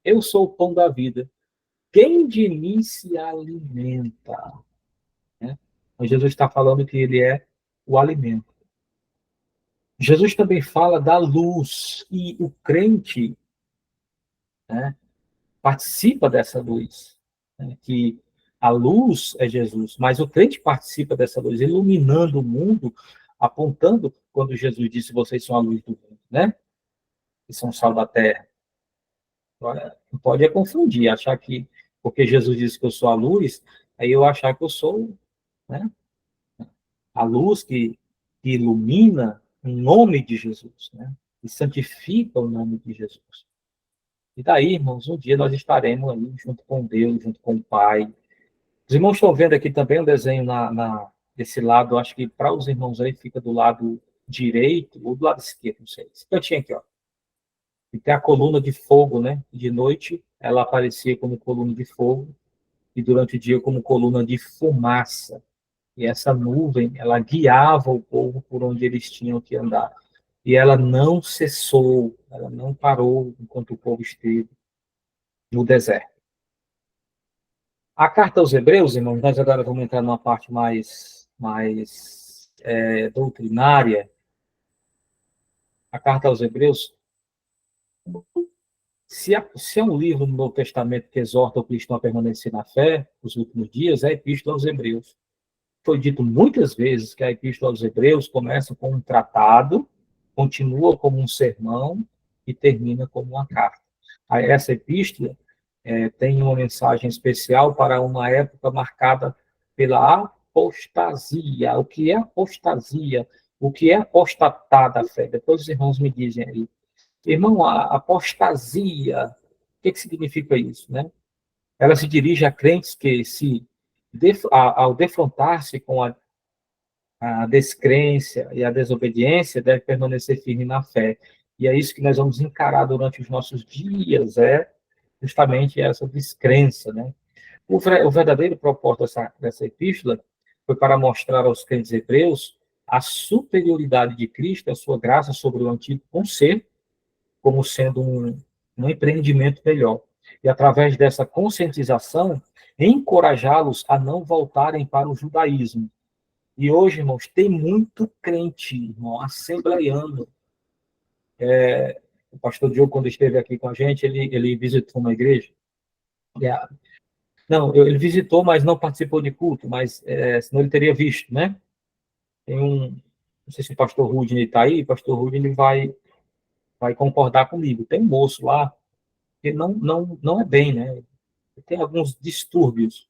eu sou o pão da vida. Quem de mim se alimenta? Né? Então, Jesus está falando que ele é o alimento. Jesus também fala da luz, e o crente, né, participa dessa luz, né, que a luz é Jesus, mas o crente participa dessa luz, iluminando o mundo, apontando, quando Jesus disse, vocês são a luz do mundo, né? E são o sal da terra. Agora, não pode confundir, achar que, porque Jesus disse que eu sou a luz, aí eu achar que eu sou, né, a luz que ilumina o nome de Jesus, né? E santifica o nome de Jesus. E daí, irmãos, um dia nós estaremos ali junto com Deus, junto com o Pai. Os irmãos estão vendo aqui também um desenho desse lado, acho que para os irmãos aí fica do lado direito ou do lado esquerdo, não sei. Esse cantinho aqui, ó. E tem a coluna de fogo, né? De noite ela aparecia como coluna de fogo e durante o dia como coluna de fumaça. E essa nuvem, ela guiava o povo por onde eles tinham que andar. E ela não cessou, ela não parou enquanto o povo esteve. no deserto. A carta aos Hebreus, irmãos, nós agora vamos entrar numa parte mais doutrinária. A carta aos Hebreus, se é um livro no Novo Testamento que exorta o cristão a permanecer na fé nos últimos dias, é a Epístola aos Hebreus. Foi dito muitas vezes que a Epístola aos Hebreus começa com um tratado, continua como um sermão e termina como uma carta. Essa epístola tem uma mensagem especial para uma época marcada pela apostasia. O que é apostasia? O que é apostatar da fé? Depois os irmãos me dizem aí. Irmão, a apostasia, o que significa isso, né? Ela se dirige a crentes que, ao defrontar-se com a descrença e a desobediência, deve permanecer firme na fé. E é isso que nós vamos encarar durante os nossos dias, justamente essa descrença, né? O verdadeiro propósito dessa epístola foi para mostrar aos crentes hebreus a superioridade de Cristo, a sua graça sobre o antigo conceito, como sendo um empreendimento melhor. E através dessa conscientização, encorajá-los a não voltarem para o judaísmo. E hoje, irmãos, tem muito crente, irmão, assembleiano. O pastor Diogo, quando esteve aqui com a gente, ele visitou uma igreja. Não, ele visitou, mas não participou de culto, mas senão ele teria visto, né? Tem não sei se o pastor Rudney está aí, o pastor Rudney vai concordar comigo. Tem um moço lá que não é bem, né? Tem alguns distúrbios.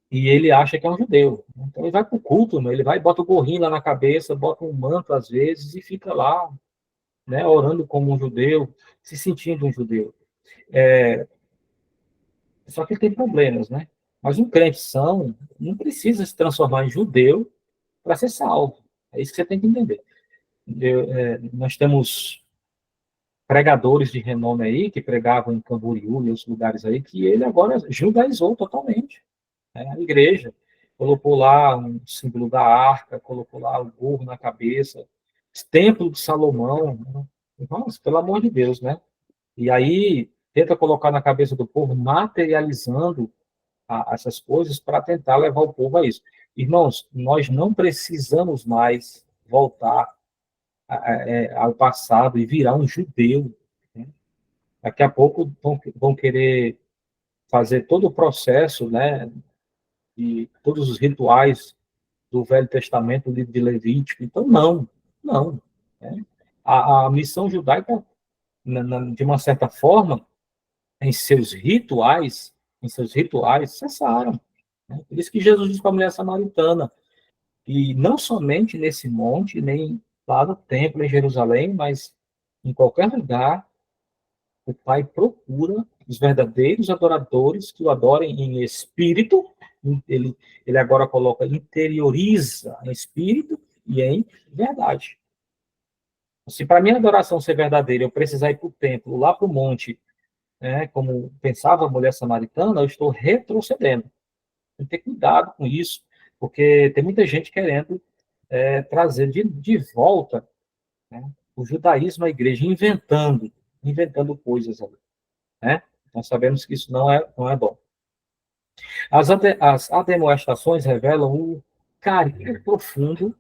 E ele acha que é um judeu. Então ele vai para o culto, né? Ele vai, bota o gorrinho lá na cabeça, bota um manto às vezes e fica lá, né, orando como um judeu, se sentindo um judeu. Só que ele tem problemas, né? Mas um crente são não precisa se transformar em judeu para ser salvo. É isso que você tem que entender. Nós temos pregadores de renome aí, que pregavam em Camboriú e outros lugares aí, que ele agora judaizou totalmente, né? A igreja colocou lá um símbolo da arca, colocou lá o gorro na cabeça, templo de Salomão, né? Nossa, pelo amor de Deus, né? E aí tenta colocar na cabeça do povo, materializando essas coisas para tentar levar o povo a isso. Irmãos, nós não precisamos mais voltar ao passado e virar um judeu, né? Daqui a pouco vão querer fazer todo o processo, né, e todos os rituais do Velho Testamento, do livro de Levítico. Então, não. Né? A missão judaica, de uma certa forma, em seus rituais, cessaram. Né? Por isso que Jesus disse para a mulher samaritana, e não somente nesse monte, nem lá no templo em Jerusalém, mas em qualquer lugar, o Pai procura os verdadeiros adoradores que o adorem em espírito. Ele agora coloca, interioriza em espírito e em verdade. Se para minha adoração ser verdadeira, eu precisar ir para o templo, lá para o monte, né, como pensava a mulher samaritana, eu estou retrocedendo. Tem que ter cuidado com isso, porque tem muita gente querendo trazer de volta, né, o judaísmo à igreja, inventando coisas ali, né? Nós sabemos que isso não é bom. As admoestações revelam um carinho profundo.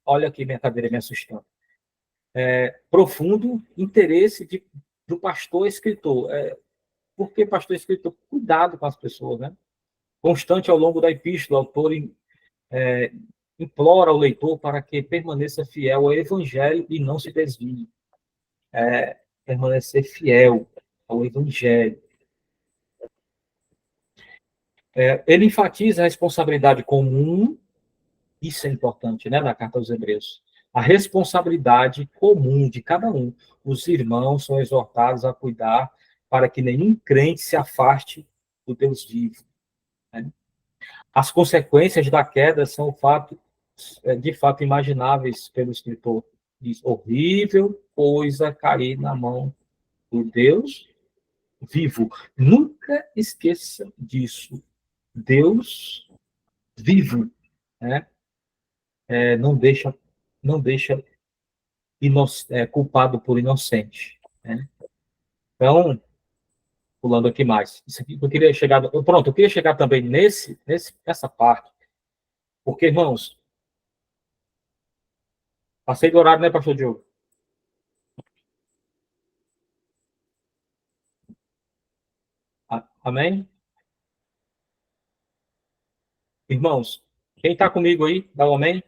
Olha aqui minha cadeira me assustando. Profundo interesse do pastor escritor. Por que pastor escritor? Cuidado com as pessoas, né? Constante ao longo da epístola, o autor implora ao leitor para que permaneça fiel ao evangelho e não se desvie. Permanecer fiel ao evangelho. Ele enfatiza a responsabilidade comum, isso é importante, né, na carta aos Hebreus. A responsabilidade comum de cada um. Os irmãos são exortados a cuidar para que nenhum crente se afaste do Deus vivo. Né? As consequências da queda são de fato imagináveis pelo escritor. Diz, horrível coisa cair na mão do Deus vivo. Nunca esqueça disso. Deus vivo, né? Não deixa culpado por inocente, né? Então, pulando aqui mais. Isso aqui eu queria chegar. Pronto, eu queria chegar também nessa parte. Porque, irmãos, passei do horário, né, pastor Diogo? Amém? Irmãos, quem está comigo aí, dá um amém?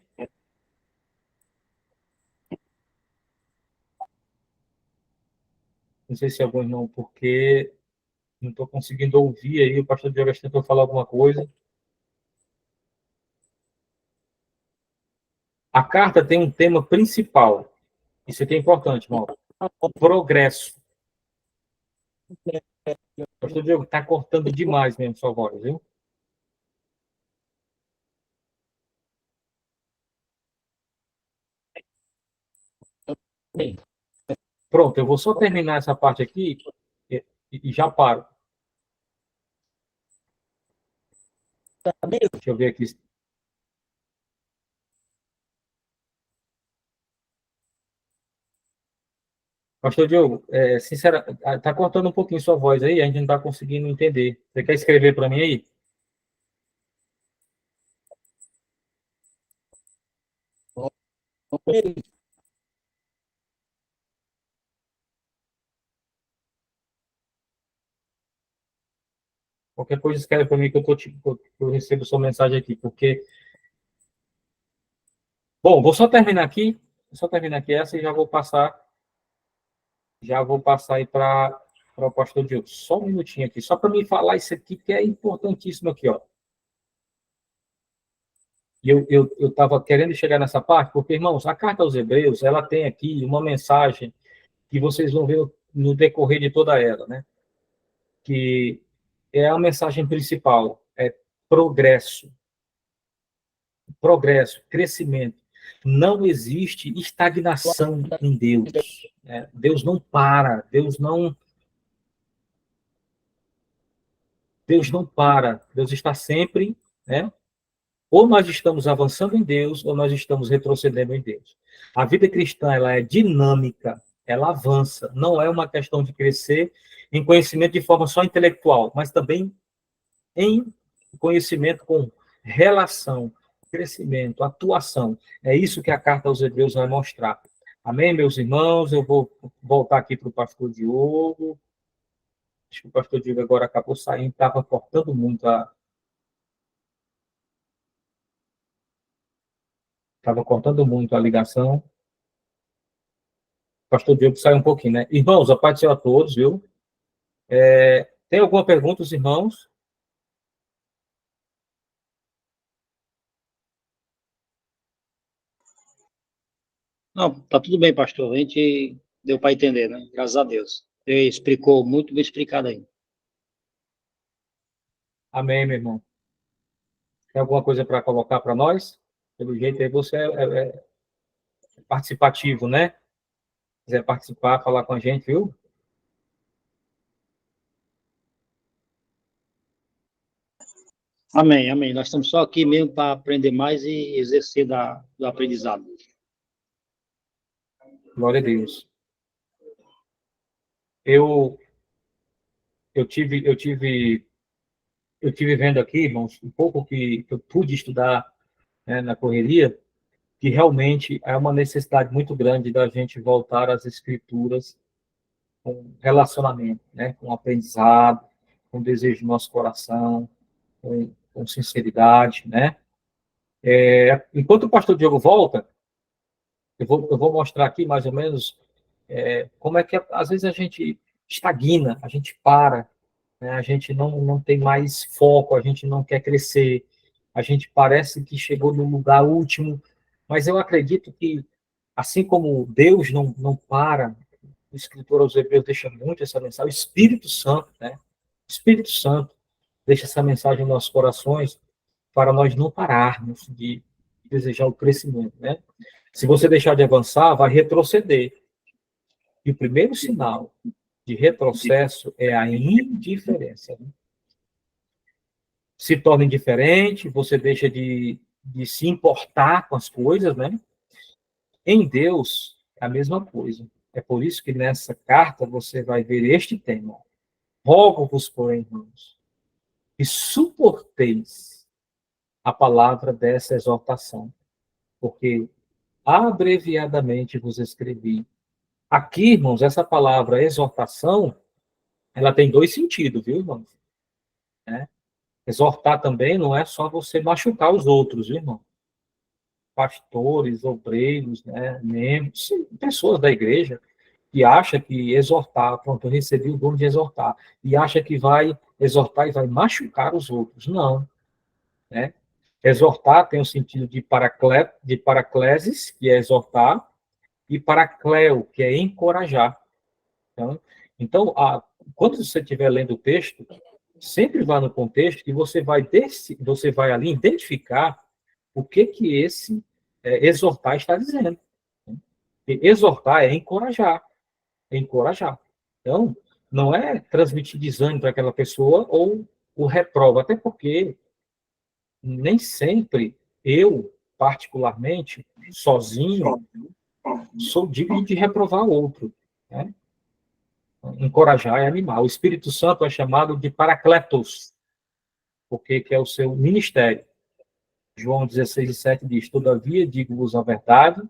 Não sei se é algum irmão, porque não estou conseguindo ouvir aí. O pastor Diogo tentou falar alguma coisa. A carta tem um tema principal. Isso aqui é importante, irmão. O progresso. Pastor Diogo, está cortando demais mesmo sua voz, viu? Pronto, eu vou só terminar essa parte aqui e já paro. Deixa eu ver aqui. Pastor Diogo, sinceramente, está cortando um pouquinho sua voz aí, a gente não está conseguindo entender. Você quer escrever para mim aí? Qualquer coisa escreve para mim que eu recebo sua mensagem aqui, porque... Bom, vou só terminar aqui essa e já vou passar aí para o pastor Diogo. Só um minutinho aqui, só para me falar isso aqui que é importantíssimo aqui, ó. E eu estava querendo chegar nessa parte, porque, irmãos, a carta aos Hebreus, ela tem aqui uma mensagem que vocês vão ver no decorrer de toda ela, né? Que é a mensagem principal, é progresso, crescimento. Não existe estagnação em Deus. Né? Deus não para, Deus não para, Deus está sempre, né? Ou nós estamos avançando em Deus, ou nós estamos retrocedendo em Deus. A vida cristã, ela é dinâmica, ela avança. Não é uma questão de crescer em conhecimento de forma só intelectual, mas também em conhecimento com relação, crescimento, atuação. É isso que a carta aos Hebreus vai mostrar. Amém, meus irmãos? Eu vou voltar aqui para o pastor Diogo. Acho que o pastor Diogo agora acabou saindo, estava cortando muito a ligação. O pastor Diogo saiu um pouquinho, né? Irmãos, a paz do Senhor a todos, viu? Tem alguma pergunta, os irmãos? Não, tá tudo bem, pastor. A gente deu para entender, né? Graças a Deus. Ele explicou muito bem explicado aí. Amém, meu irmão. Tem alguma coisa para colocar para nós? Pelo jeito aí você é participativo, né? Se quiser participar, falar com a gente, viu? Amém, amém. Nós estamos só aqui mesmo para aprender mais e exercer do aprendizado. Glória a Deus. Eu tive vendo aqui, irmãos, um pouco que eu pude estudar, né, na correria, que realmente é uma necessidade muito grande da gente voltar às escrituras com relacionamento, né, com aprendizado, com desejo do nosso coração, com sinceridade, né? Enquanto o pastor Diogo volta, eu vou mostrar aqui mais ou menos como é que às vezes a gente estagna, a gente para, né? A gente não tem mais foco, a gente não quer crescer, a gente parece que chegou no lugar último, mas eu acredito que, assim como Deus não para, o escritor aos Hebreus deixa muito essa mensagem, o Espírito Santo, né? O Espírito Santo deixa essa mensagem em nossos corações para nós não pararmos de desejar o crescimento, né? Se você deixar de avançar, vai retroceder. E o primeiro sinal de retrocesso é a indiferença. Né? Se torna indiferente, você deixa de se importar com as coisas, né? Em Deus, é a mesma coisa. É por isso que nessa carta você vai ver este tema, Rogo-vos, porém, irmãos, que suporteis a palavra dessa exortação, porque abreviadamente vos escrevi. Aqui, irmãos, essa palavra exortação, ela tem dois sentidos, viu, irmãos? Exortar também não é só você machucar os outros, viu, irmão? Pastores, obreiros, né, membros, pessoas da igreja que acha que exortar, pronto, eu recebi o dom de exortar, e acha que vai exortar e vai machucar os outros. Não, né? Exortar tem o sentido de paraclesis, que é exortar, e paracleo, que é encorajar. Então, quando você estiver lendo o texto, sempre vá no contexto e você vai ali identificar o que esse exortar está dizendo. E exortar é encorajar, é encorajar. Então, não é transmitir desânimo para aquela pessoa ou o reprova, até porque nem sempre eu, particularmente, sozinho, sou digno de reprovar o outro. Né? Encorajar é animar. O Espírito Santo é chamado de paracletos, porque que é o seu ministério. João 16:7 diz: Todavia digo-vos a verdade,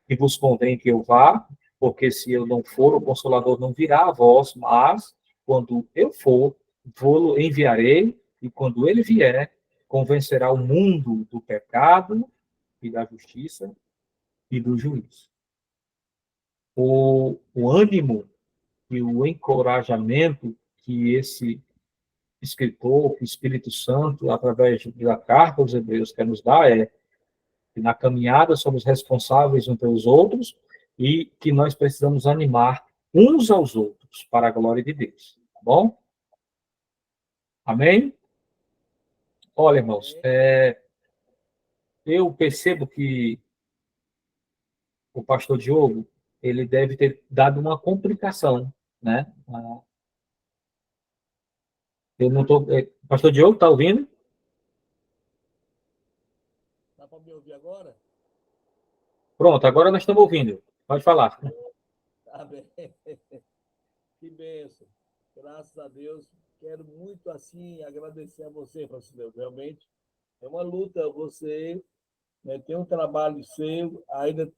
e vos convém que eu vá, porque se eu não for, o Consolador não virá a vós, mas quando eu for, vou-lo enviarei, e quando ele vier, convencerá o mundo do pecado e da justiça e do juízo. O ânimo e o encorajamento que esse escritor, o Espírito Santo, através da carta aos Hebreus, quer nos dar é que na caminhada somos responsáveis uns pelos outros e que nós precisamos animar uns aos outros para a glória de Deus. Tá bom? Amém? Olha, irmãos, eu percebo que o pastor Diogo, ele deve ter dado uma complicação, né? Eu não tô, pastor Diogo, está ouvindo? Dá para me ouvir agora? Pronto, agora nós estamos ouvindo. Pode falar. Tá bem. Que bênção. Graças a Deus. Quero muito, assim, agradecer a você, Francisco. Realmente é uma luta. Você, né, tem um trabalho seu, ainda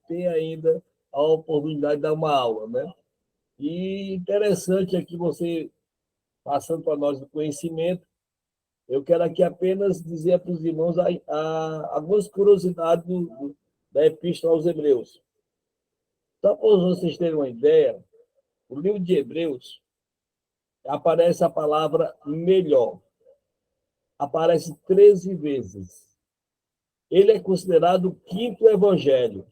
a oportunidade de dar uma aula, né? E interessante aqui você passando para nós o conhecimento. Eu quero aqui apenas dizer para os irmãos algumas curiosidades da Epístola aos Hebreus. Só para vocês terem uma ideia, o livro de Hebreus aparece a palavra melhor. Aparece 13 vezes. Ele é considerado o quinto evangelho.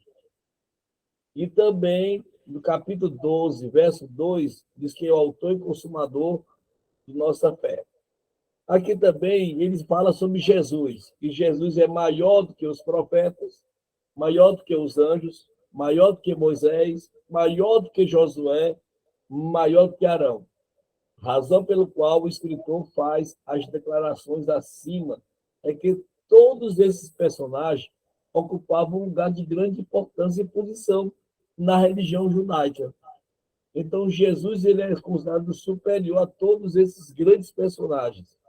E também, no capítulo 12, verso 2, diz que é o autor e consumador de nossa fé. Aqui também eles falam sobre Jesus, que Jesus é maior do que os profetas, maior do que os anjos, maior do que Moisés, maior do que Josué, maior do que Arão. Razão pelo qual o escritor faz as declarações acima é que todos esses personagens ocupavam um lugar de grande importância e posição na religião judaica. Então, Jesus ele é considerado superior a todos esses grandes personagens.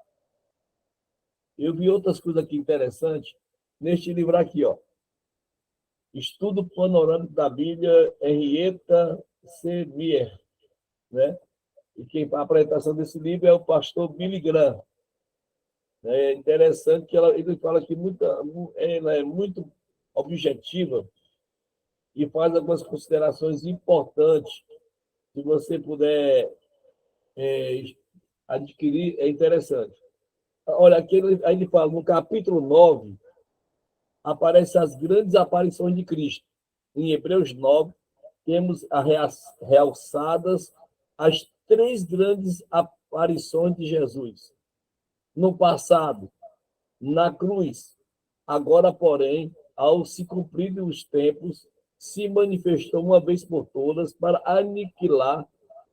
Eu vi outras coisas aqui interessantes neste livro aqui, ó. Estudo Panorâmico da Bíblia, Henrietta Sevier, né? E quem faz a apresentação desse livro é o pastor Billy Graham. É interessante que ele fala que ela é muito objetiva e faz algumas considerações importantes. Se você puder adquirir, é interessante. Olha, aqui ele fala, no capítulo 9, aparecem as grandes aparições de Cristo. Em Hebreus 9, temos realçadas as 3 grandes aparições de Jesus. No passado, na cruz. Agora, porém, ao se cumprirem os tempos, se manifestou uma vez por todas para aniquilar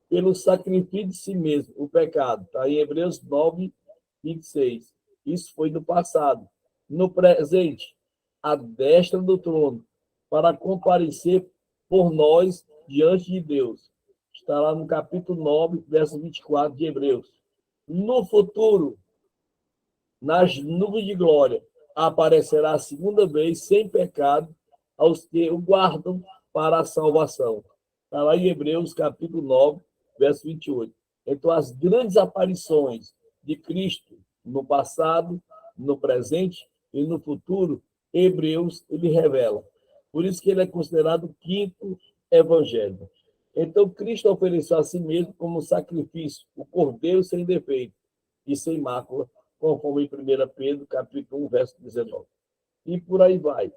pelo sacrifício de si mesmo o pecado. Está em Hebreus 9, 26. Isso foi no passado. No presente, à destra do trono, para comparecer por nós diante de Deus. Está lá no capítulo 9, verso 24 de Hebreus. No futuro, nas nuvens de glória, aparecerá a segunda vez, sem pecado, aos que o guardam para a salvação. Está lá em Hebreus, capítulo 9, verso 28. Então, as grandes aparições de Cristo no passado, no presente e no futuro, Hebreus ele revela. Por isso que ele é considerado o quinto evangelho. Então, Cristo ofereceu a si mesmo como sacrifício, o cordeiro sem defeito e sem mácula, conforme em 1 Pedro, capítulo 1, verso 19. E por aí vai.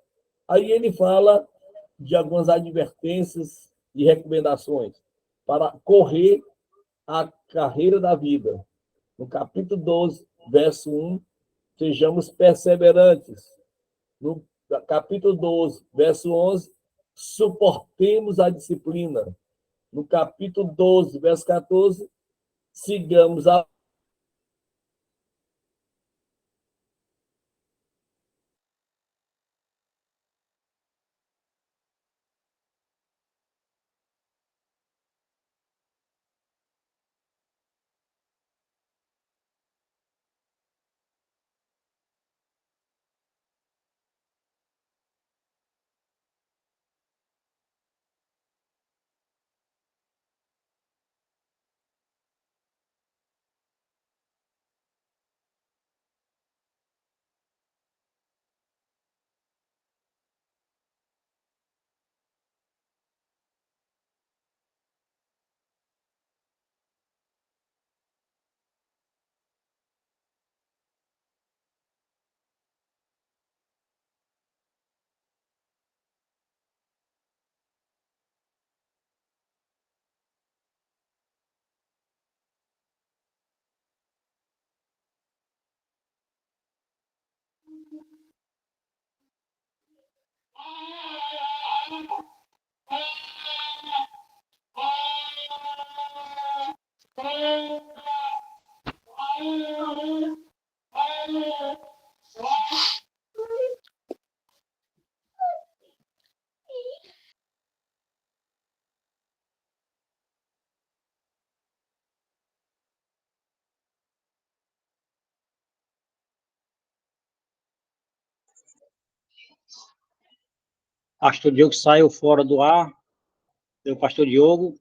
Aí ele fala de algumas advertências e recomendações para correr a carreira da vida. No capítulo 12, verso 1, sejamos perseverantes. No capítulo 12, verso 11, suportemos a disciplina. No capítulo 12, verso 14, sigamos a. Pastor Diogo saiu fora do ar. Deu pastor Diogo.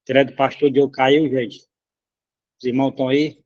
Direto do pastor Diogo caiu, gente. Os irmãos estão aí.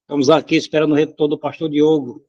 Estamos aqui esperando o retorno do pastor Diogo.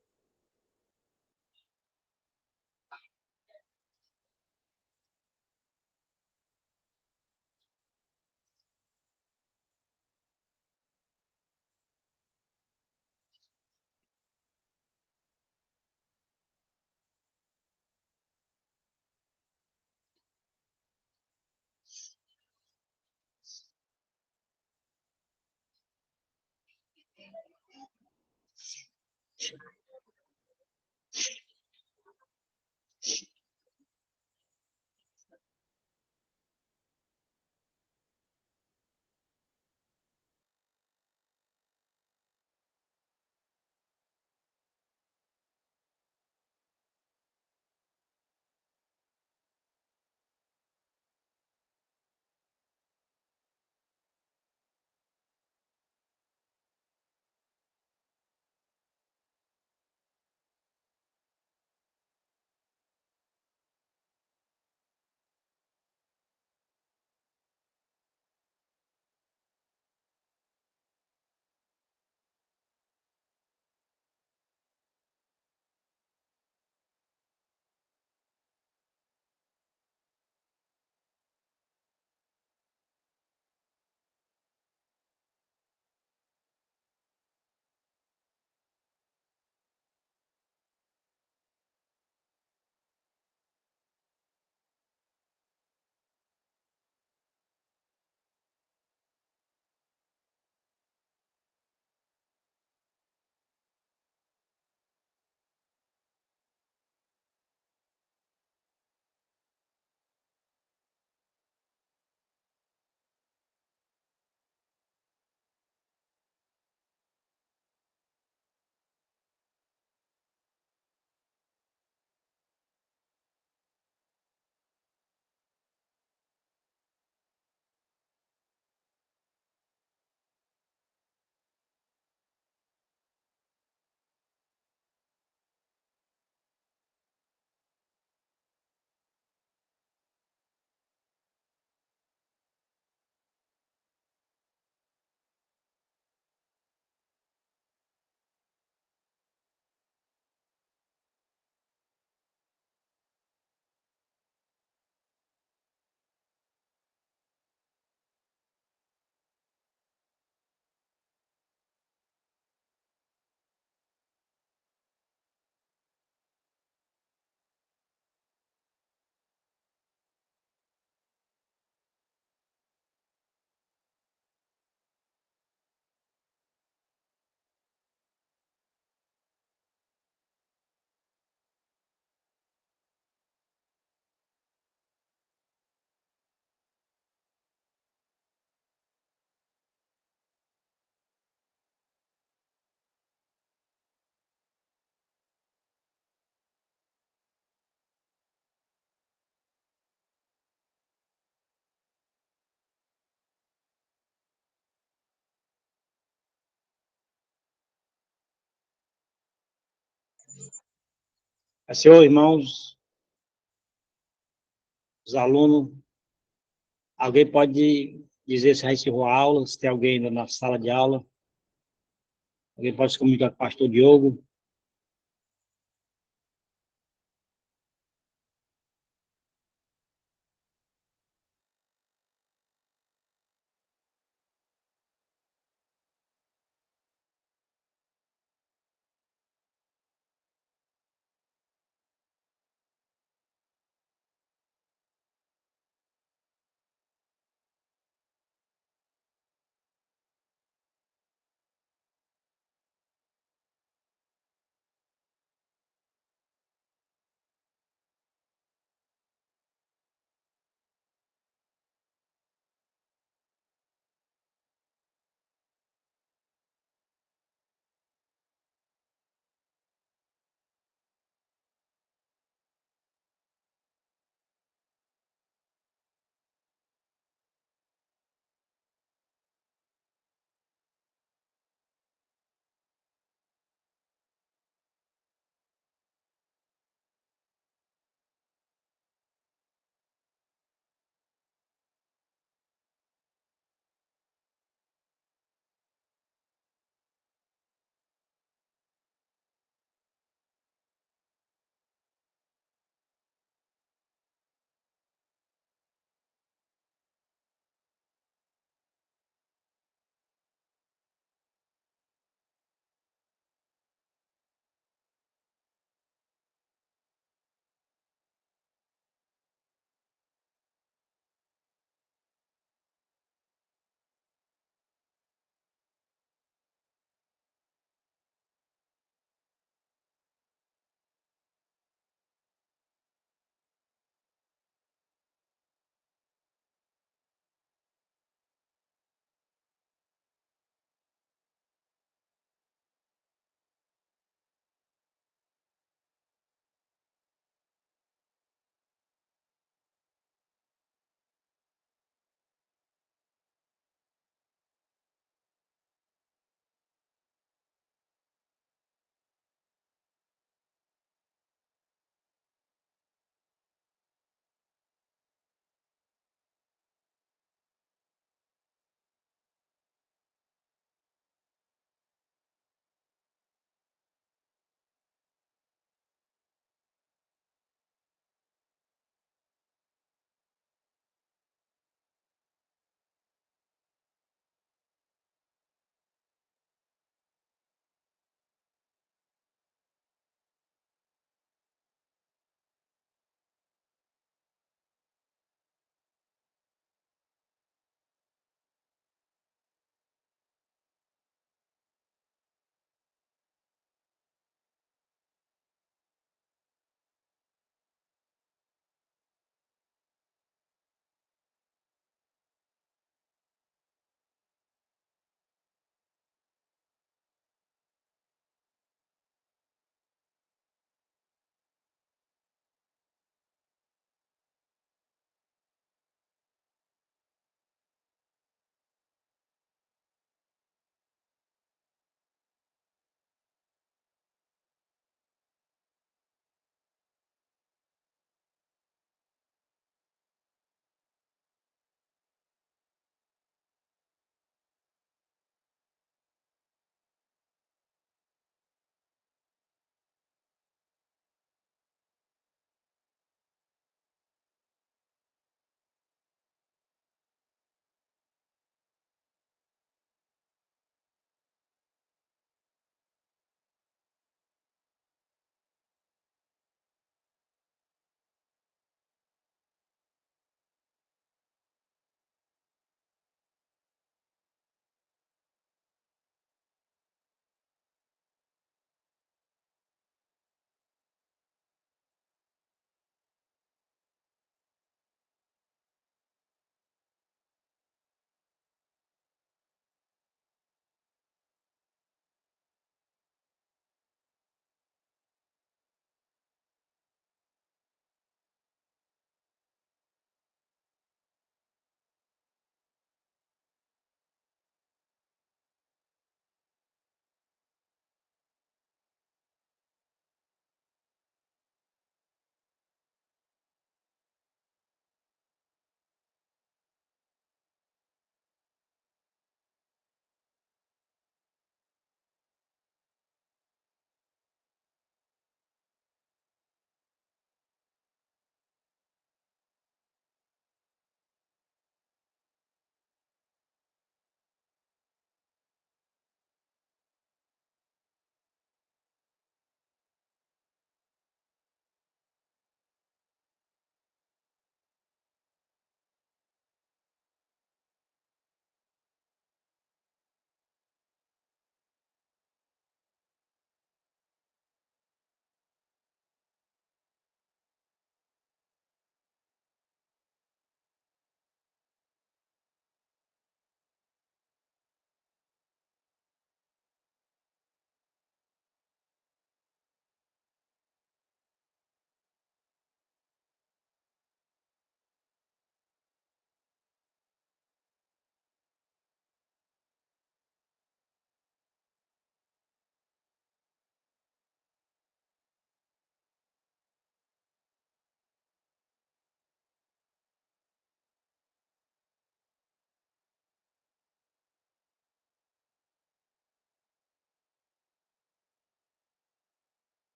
Senhor, irmãos, os alunos, alguém pode dizer se já encerrou a aula, se tem alguém ainda na sala de aula? Alguém pode se comunicar com o pastor Diogo?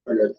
Olha,